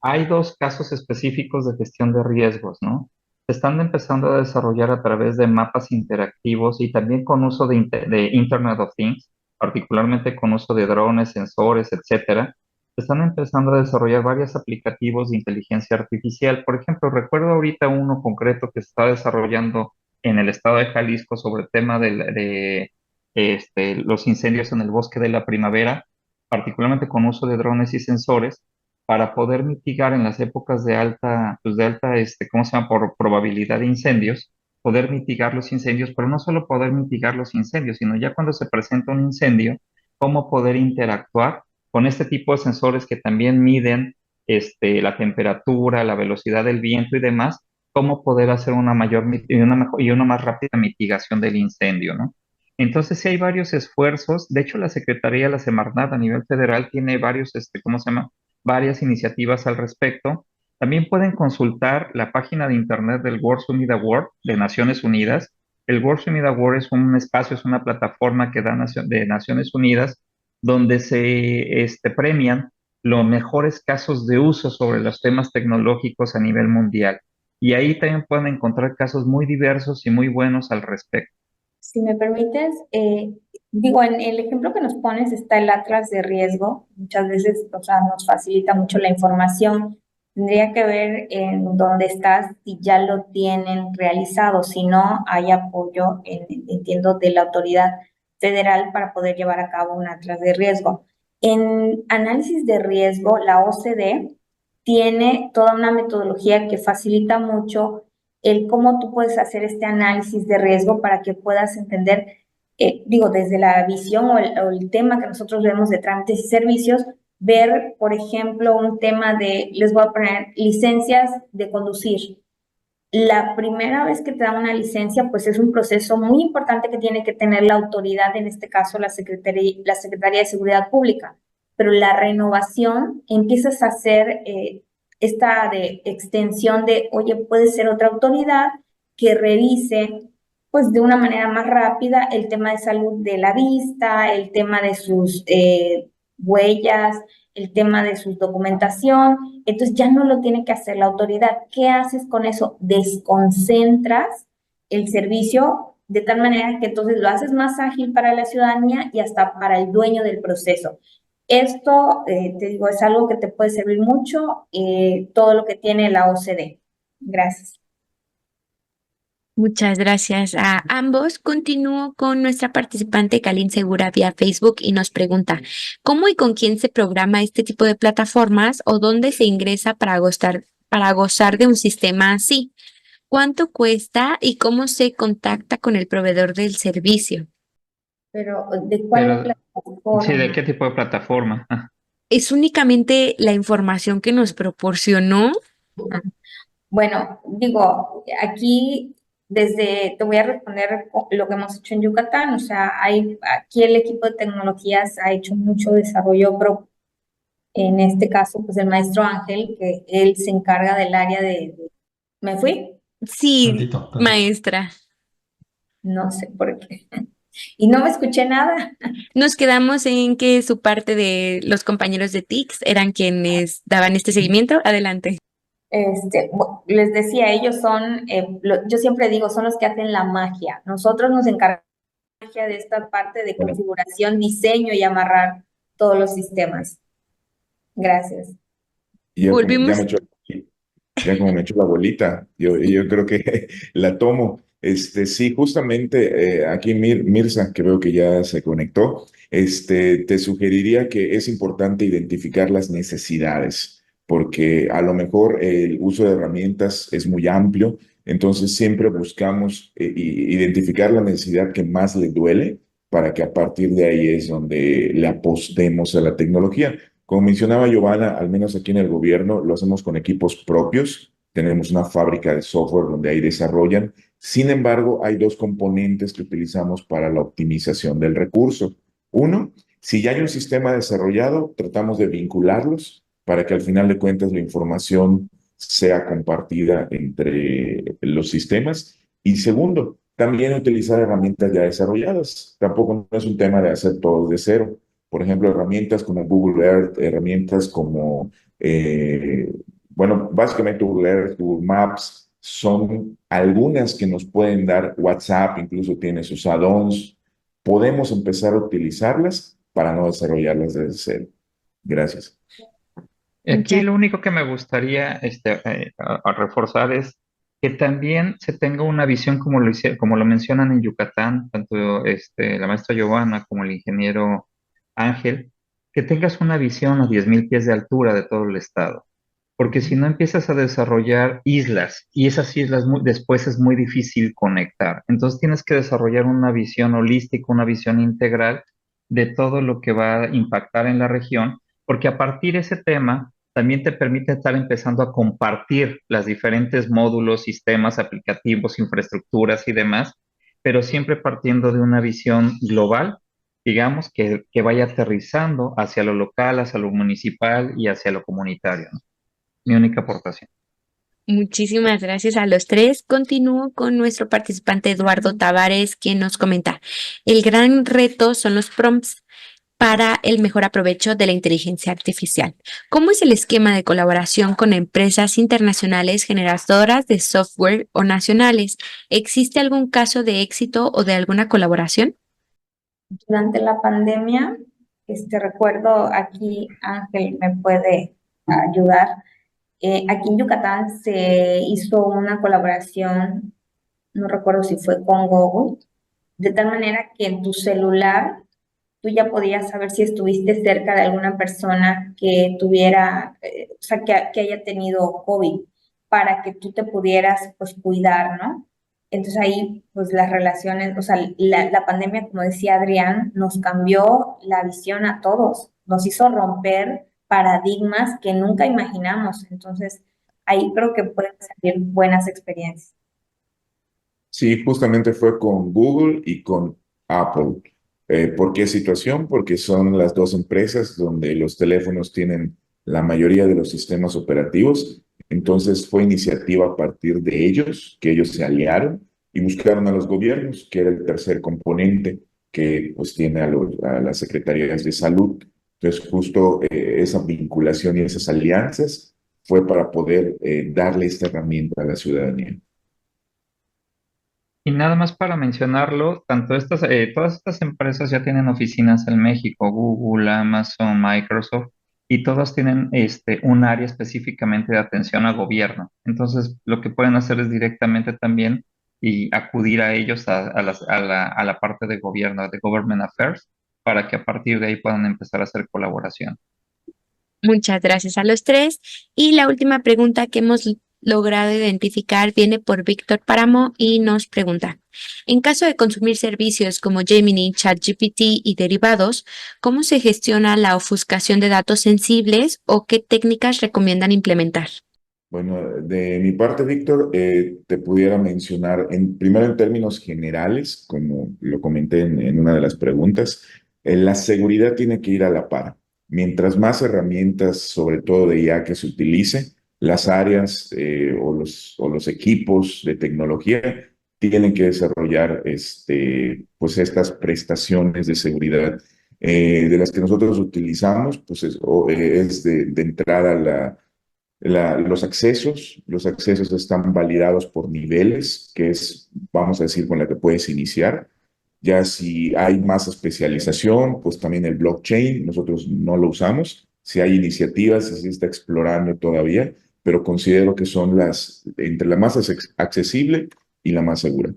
Speaker 3: Hay dos casos específicos de gestión de riesgos, ¿no? Se están empezando a desarrollar a través de mapas interactivos y también con uso de Internet of Things, particularmente con uso de drones, sensores, etcétera. Se están empezando a desarrollar varios aplicativos de inteligencia artificial. Por ejemplo, recuerdo ahorita uno concreto que se está desarrollando en el estado de Jalisco sobre el tema los incendios en el bosque de la primavera, particularmente con uso de drones y sensores para poder mitigar en las épocas ¿cómo se llama? Por probabilidad de incendios, poder mitigar los incendios, pero no solo poder mitigar los incendios, sino ya cuando se presenta un incendio, cómo poder interactuar con este tipo de sensores que también miden la temperatura, la velocidad del viento y demás, cómo poder hacer una mayor y una más rápida mitigación del incendio, ¿no? Entonces, sí hay varios esfuerzos. De hecho, la Secretaría, la Semarnat a nivel federal tiene varios, ¿cómo se llama? Varias iniciativas al respecto. También pueden consultar la página de internet del World Summit Award de Naciones Unidas. El World Summit Award es un espacio, es una plataforma que da de Naciones Unidas donde se premian los mejores casos de uso sobre los temas tecnológicos a nivel mundial. Y ahí también pueden encontrar casos muy diversos y muy buenos al respecto.
Speaker 5: Si me permites, digo, en el ejemplo que nos pones está el atlas de riesgo. Muchas veces, o sea, nos facilita mucho la información. Tendría que ver en dónde estás si ya lo tienen realizado. Si no, hay apoyo, entiendo, de la autoridad federal para poder llevar a cabo un atlas de riesgo. En análisis de riesgo, la OCDE tiene toda una metodología que facilita mucho el cómo tú puedes hacer este análisis de riesgo para que puedas entender, digo, desde la visión o el tema que nosotros vemos de trámites y servicios, ver, por ejemplo, un tema de, les voy a poner, licencias de conducir. La primera vez que te dan una licencia, pues es un proceso muy importante que tiene que tener la autoridad, en este caso la Secretaría de Seguridad Pública. Pero la renovación empiezas a hacer esta de extensión de, oye, puede ser otra autoridad que revise, pues de una manera más rápida el tema de salud de la vista, el tema de sus huellas, el tema de su documentación. Entonces ya no lo tiene que hacer la autoridad. ¿Qué haces con eso? Desconcentras el servicio de tal manera que entonces lo haces más ágil para la ciudadanía y hasta para el dueño del proceso. Esto, te digo, es algo que te puede servir mucho, todo lo que tiene la OCDE. Gracias.
Speaker 1: Muchas gracias a ambos. Continúo con nuestra participante Kalin Segura vía Facebook y nos pregunta, ¿cómo y con quién se programa este tipo de plataformas o dónde se ingresa para gozar de un sistema así? ¿Cuánto cuesta y cómo se contacta con el proveedor del servicio?
Speaker 5: Pero, ¿de cuál plataforma?
Speaker 3: Sí, ¿de qué tipo de plataforma?
Speaker 1: Es únicamente la información que nos proporcionó.
Speaker 5: Bueno, digo, aquí te voy a responder lo que hemos hecho en Yucatán, o sea, aquí el equipo de tecnologías ha hecho mucho desarrollo propio. En este caso, pues el maestro Ángel, que él se encarga del área ¿Me fui?
Speaker 1: Sí,
Speaker 2: Tantito.
Speaker 1: maestra.
Speaker 5: No sé por qué. Y no me escuché nada.
Speaker 1: Nos quedamos en que su parte de los compañeros de TICS eran quienes daban este seguimiento. Adelante.
Speaker 5: Les decía, ellos son, yo siempre digo, son los que hacen la magia. Nosotros nos encargamos de la magia de esta parte de configuración, diseño y amarrar todos los sistemas. Gracias.
Speaker 1: Volvimos.
Speaker 6: Como me echó la bolita, yo creo que la tomo. Sí, justamente aquí Mirza, que veo que ya se conectó, te sugeriría que es importante identificar las necesidades, porque a lo mejor el uso de herramientas es muy amplio, entonces siempre buscamos identificar la necesidad que más le duele para que a partir de ahí es donde le apostemos a la tecnología. Como mencionaba Giovanna, al menos aquí en el gobierno lo hacemos con equipos propios. Tenemos una fábrica de software donde ahí desarrollan. Sin embargo, hay dos componentes que utilizamos para la optimización del recurso. Uno, si ya hay un sistema desarrollado, tratamos de vincularlos para que al final de cuentas la información sea compartida entre los sistemas. Y segundo, también utilizar herramientas ya desarrolladas. Tampoco no es un tema de hacer todo de cero. Por ejemplo, herramientas como Google Earth, herramientas como Eh, bueno, básicamente Google Earth, Google Maps son algunas que nos pueden dar. WhatsApp incluso tiene sus add-ons. Podemos empezar a utilizarlas para no desarrollarlas desde cero. Gracias.
Speaker 3: Aquí
Speaker 1: Muchas,
Speaker 3: lo único que me gustaría a reforzar es que también se tenga una visión como lo mencionan en Yucatán, tanto la maestra Giovanna como el ingeniero Ángel, que tengas una visión a 10.000 pies de altura de todo el estado. Porque si no empiezas a desarrollar islas y esas islas después es muy difícil conectar. Entonces tienes que desarrollar una visión holística, una visión integral de todo lo que va a impactar en la región, porque a partir de ese tema también te permite estar empezando a compartir los diferentes módulos, sistemas, aplicativos, infraestructuras y demás, pero siempre partiendo de una visión global, digamos, que vaya aterrizando hacia lo local, hacia lo municipal y hacia lo comunitario, ¿no? Mi única aportación.
Speaker 1: muchísimas gracias a los tres. Continúo con nuestro participante Eduardo Tavares, quien nos comenta, el gran reto son los prompts para el mejor aprovecho de la inteligencia artificial. ¿Cómo es el esquema de colaboración con empresas internacionales generadoras de software o nacionales? ¿Existe algún caso de éxito o de alguna colaboración?
Speaker 5: Durante la pandemia, recuerdo aquí, Ángel me puede ayudar. Aquí en Yucatán se hizo una colaboración, no recuerdo si fue con Google, de tal manera que en tu celular tú ya podías saber si estuviste cerca de alguna persona que tuviera, o sea, que haya tenido COVID, para que tú te pudieras, pues, cuidar, ¿no? Entonces ahí, pues, las relaciones, o sea, la pandemia, como decía Adrián, nos cambió la visión a todos, nos hizo romper paradigmas que nunca imaginamos. Entonces, ahí creo que pueden salir buenas experiencias.
Speaker 6: Sí, justamente fue con Google y con Apple. ¿Por qué situación? Porque son las dos empresas donde los teléfonos tienen la mayoría de los sistemas operativos. Entonces fue iniciativa a partir de ellos, que ellos se aliaron y buscaron a los gobiernos, que era el tercer componente que pues tiene a las secretarías de salud. Entonces justo esa vinculación y esas alianzas fue para poder darle esta herramienta a la ciudadanía.
Speaker 3: Y nada más para mencionarlo, todas estas empresas ya tienen oficinas en México, Google, Amazon, Microsoft, y todas tienen un área específicamente de atención a gobierno. Entonces, lo que pueden hacer es directamente también y acudir a ellos a la parte de gobierno, de Government Affairs, para que a partir de ahí puedan empezar a hacer colaboración.
Speaker 1: Muchas gracias a los tres. Y la última pregunta que hemos logrado identificar viene por Víctor Páramo y nos pregunta, en caso de consumir servicios como Gemini, ChatGPT y derivados, ¿cómo se gestiona la ofuscación de datos sensibles o qué técnicas recomiendan implementar?
Speaker 6: Bueno, de mi parte, Víctor, te pudiera mencionar, primero en términos generales, como lo comenté en una de las preguntas, la seguridad tiene que ir a la par. Mientras más herramientas, sobre todo de IA, que se utilice, las áreas o los equipos de tecnología tienen que desarrollar pues estas prestaciones de seguridad. De las que nosotros utilizamos, pues es de entrada los accesos están validados por niveles, que es, vamos a decir, con la que puedes iniciar. Ya si hay más especialización, pues también el blockchain, nosotros no lo usamos. Si hay iniciativas, se está explorando todavía, pero considero que son entre la más accesible y la más segura.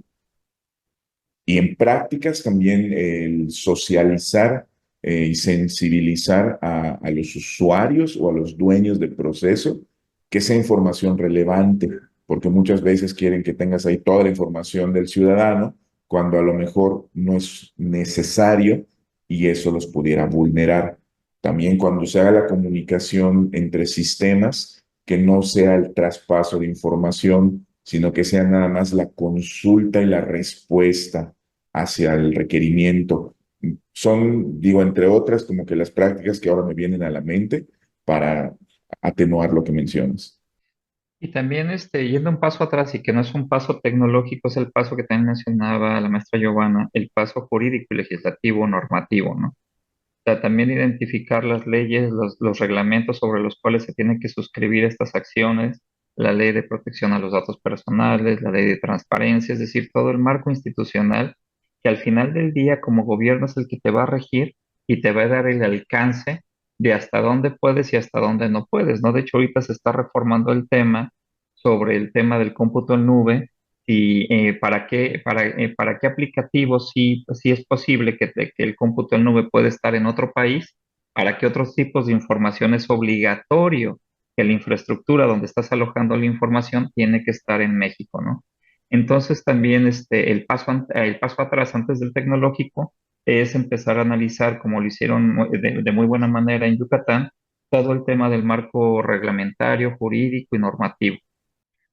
Speaker 6: Y en prácticas también el socializar y sensibilizar a los usuarios o a los dueños del proceso que sea información relevante, porque muchas veces quieren que tengas ahí toda la información del ciudadano, cuando a lo mejor no es necesario y eso los pudiera vulnerar. También cuando se haga la comunicación entre sistemas, que no sea el traspaso de información, sino que sea nada más la consulta y la respuesta hacia el requerimiento. Son, digo, entre otras, como que las prácticas que ahora me vienen a la mente para atenuar lo que mencionas.
Speaker 3: Y también yendo un paso atrás y que no es un paso tecnológico, es el paso que también mencionaba la maestra Giovanna, el paso jurídico y legislativo normativo, ¿no? sea, también identificar las leyes, los reglamentos sobre los cuales se tienen que suscribir estas acciones, la ley de protección a los datos personales, la ley de transparencia, es decir, todo el marco institucional que al final del día como gobierno es el que te va a regir y te va a dar el alcance de hasta dónde puedes y hasta dónde no puedes, ¿no? De hecho, ahorita se está reformando el tema sobre el tema del cómputo en nube y para qué aplicativos sí es posible que el cómputo en nube puede estar en otro país, para qué otros tipos de información es obligatorio que la infraestructura donde estás alojando la información tiene que estar en México, ¿no? Entonces también el paso atrás antes del tecnológico es empezar a analizar, como lo hicieron de muy buena manera en Yucatán, todo el tema del marco reglamentario, jurídico y normativo.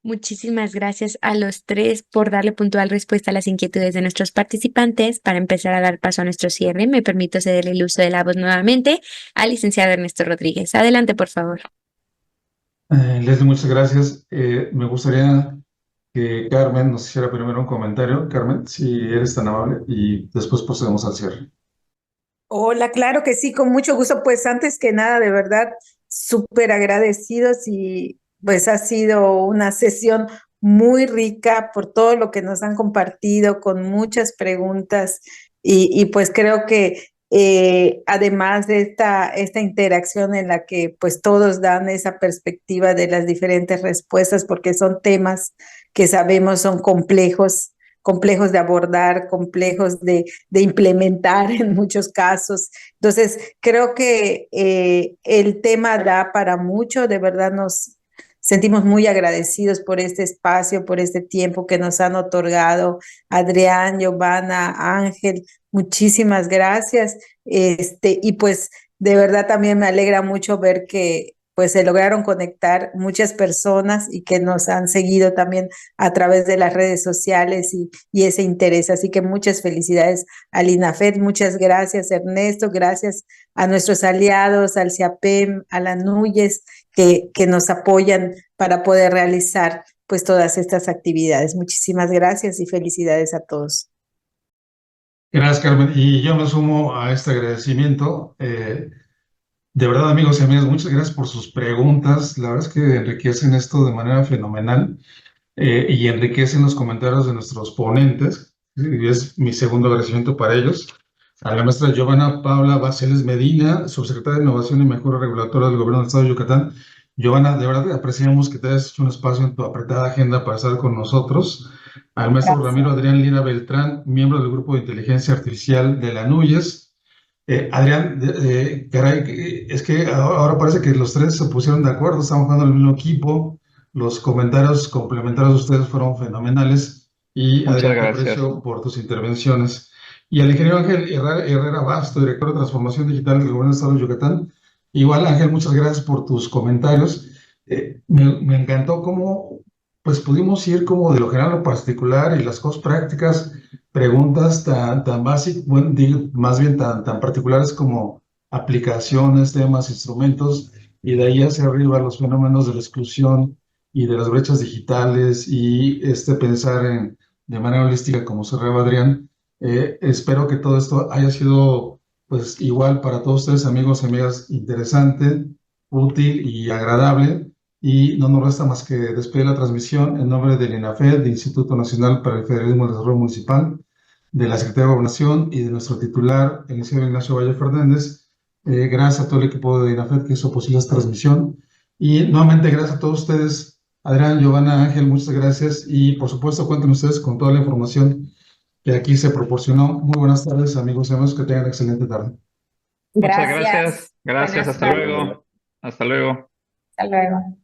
Speaker 1: Muchísimas gracias a los tres por darle puntual respuesta a las inquietudes de nuestros participantes. Para empezar a dar paso a nuestro cierre, me permito ceder el uso de la voz nuevamente al licenciado Ernesto Rodríguez. Adelante, por favor.
Speaker 2: Leslie, muchas gracias. Me gustaría que Carmen nos hiciera primero un comentario. Carmen, si eres tan amable, y después procedemos al cierre.
Speaker 4: Hola, claro que sí, con mucho gusto. Pues antes que nada, de verdad, súper agradecidos y pues ha sido una sesión muy rica por todo lo que nos han compartido, con muchas preguntas y pues creo que además de esta interacción en la que pues todos dan esa perspectiva de las diferentes respuestas, porque son temas que sabemos son complejos de abordar, complejos de implementar en muchos casos. Entonces, creo que el tema da para mucho, de verdad nos sentimos muy agradecidos por este espacio, por este tiempo que nos han otorgado Adrián, Giovanna, Ángel, muchísimas gracias. Y pues de verdad también me alegra mucho ver que pues se lograron conectar muchas personas y que nos han seguido también a través de las redes sociales y ese interés. Así que muchas felicidades al INAFED, muchas gracias Ernesto, gracias a nuestros aliados, al CIAPEM, a la NUYES, que nos apoyan para poder realizar pues todas estas actividades. Muchísimas gracias y felicidades a todos.
Speaker 2: Gracias, Carmen. Y yo me sumo a este agradecimiento. De verdad, amigos y amigas, muchas gracias por sus preguntas. La verdad es que enriquecen esto de manera fenomenal y enriquecen los comentarios de nuestros ponentes. Y es mi segundo agradecimiento para ellos. A la maestra Giovanna Paula Baceles Medina, subsecretaria de Innovación y Mejora Regulatoria del Gobierno del Estado de Yucatán. Giovanna, de verdad apreciamos que te hayas hecho un espacio en tu apretada agenda para estar con nosotros. Al maestro
Speaker 5: Gracias.
Speaker 2: Ramiro Adrián Lira Beltrán, miembro del Grupo de Inteligencia Artificial de la NUYES. Adrián, caray, es que ahora parece que los tres se pusieron de acuerdo, estamos jugando en el mismo equipo, los comentarios complementarios de ustedes fueron fenomenales y
Speaker 3: Muchas
Speaker 2: Adrián, te
Speaker 3: gracias.
Speaker 2: aprecio por tus intervenciones. Y al ingeniero Ángel Herrera Basto, director de Transformación Digital del Gobierno del Estado de Yucatán. Igual, Ángel, muchas gracias por tus comentarios. Me encantó cómo pues pudimos ir como de lo general a lo particular y las cosas prácticas, preguntas tan básicas, bueno, más bien tan particulares como aplicaciones, temas, instrumentos, y de ahí hacia arriba los fenómenos de la exclusión y de las brechas digitales y pensar de manera holística como cerraba Adrián. Espero que todo esto haya sido pues igual para todos ustedes, amigos y amigas, interesante, útil y agradable. Y no nos resta más que despedir la transmisión en nombre del INAFED, del Instituto Nacional para el Federalismo y el Desarrollo Municipal, de la Secretaría de Gobernación y de nuestro titular, el licenciado Ignacio Valle Fernández. Gracias a todo el equipo de INAFED que hizo posible esta transmisión. Y nuevamente gracias a todos ustedes, Adrián, Giovanna, Ángel, muchas gracias. Y por supuesto cuenten ustedes con toda la información que aquí se proporcionó. Muy buenas tardes, amigos y amigos, que tengan excelente tarde.
Speaker 3: Muchas gracias. Gracias,
Speaker 5: Buenas
Speaker 3: hasta
Speaker 5: tardes.
Speaker 3: luego. Hasta luego.
Speaker 5: Hasta luego.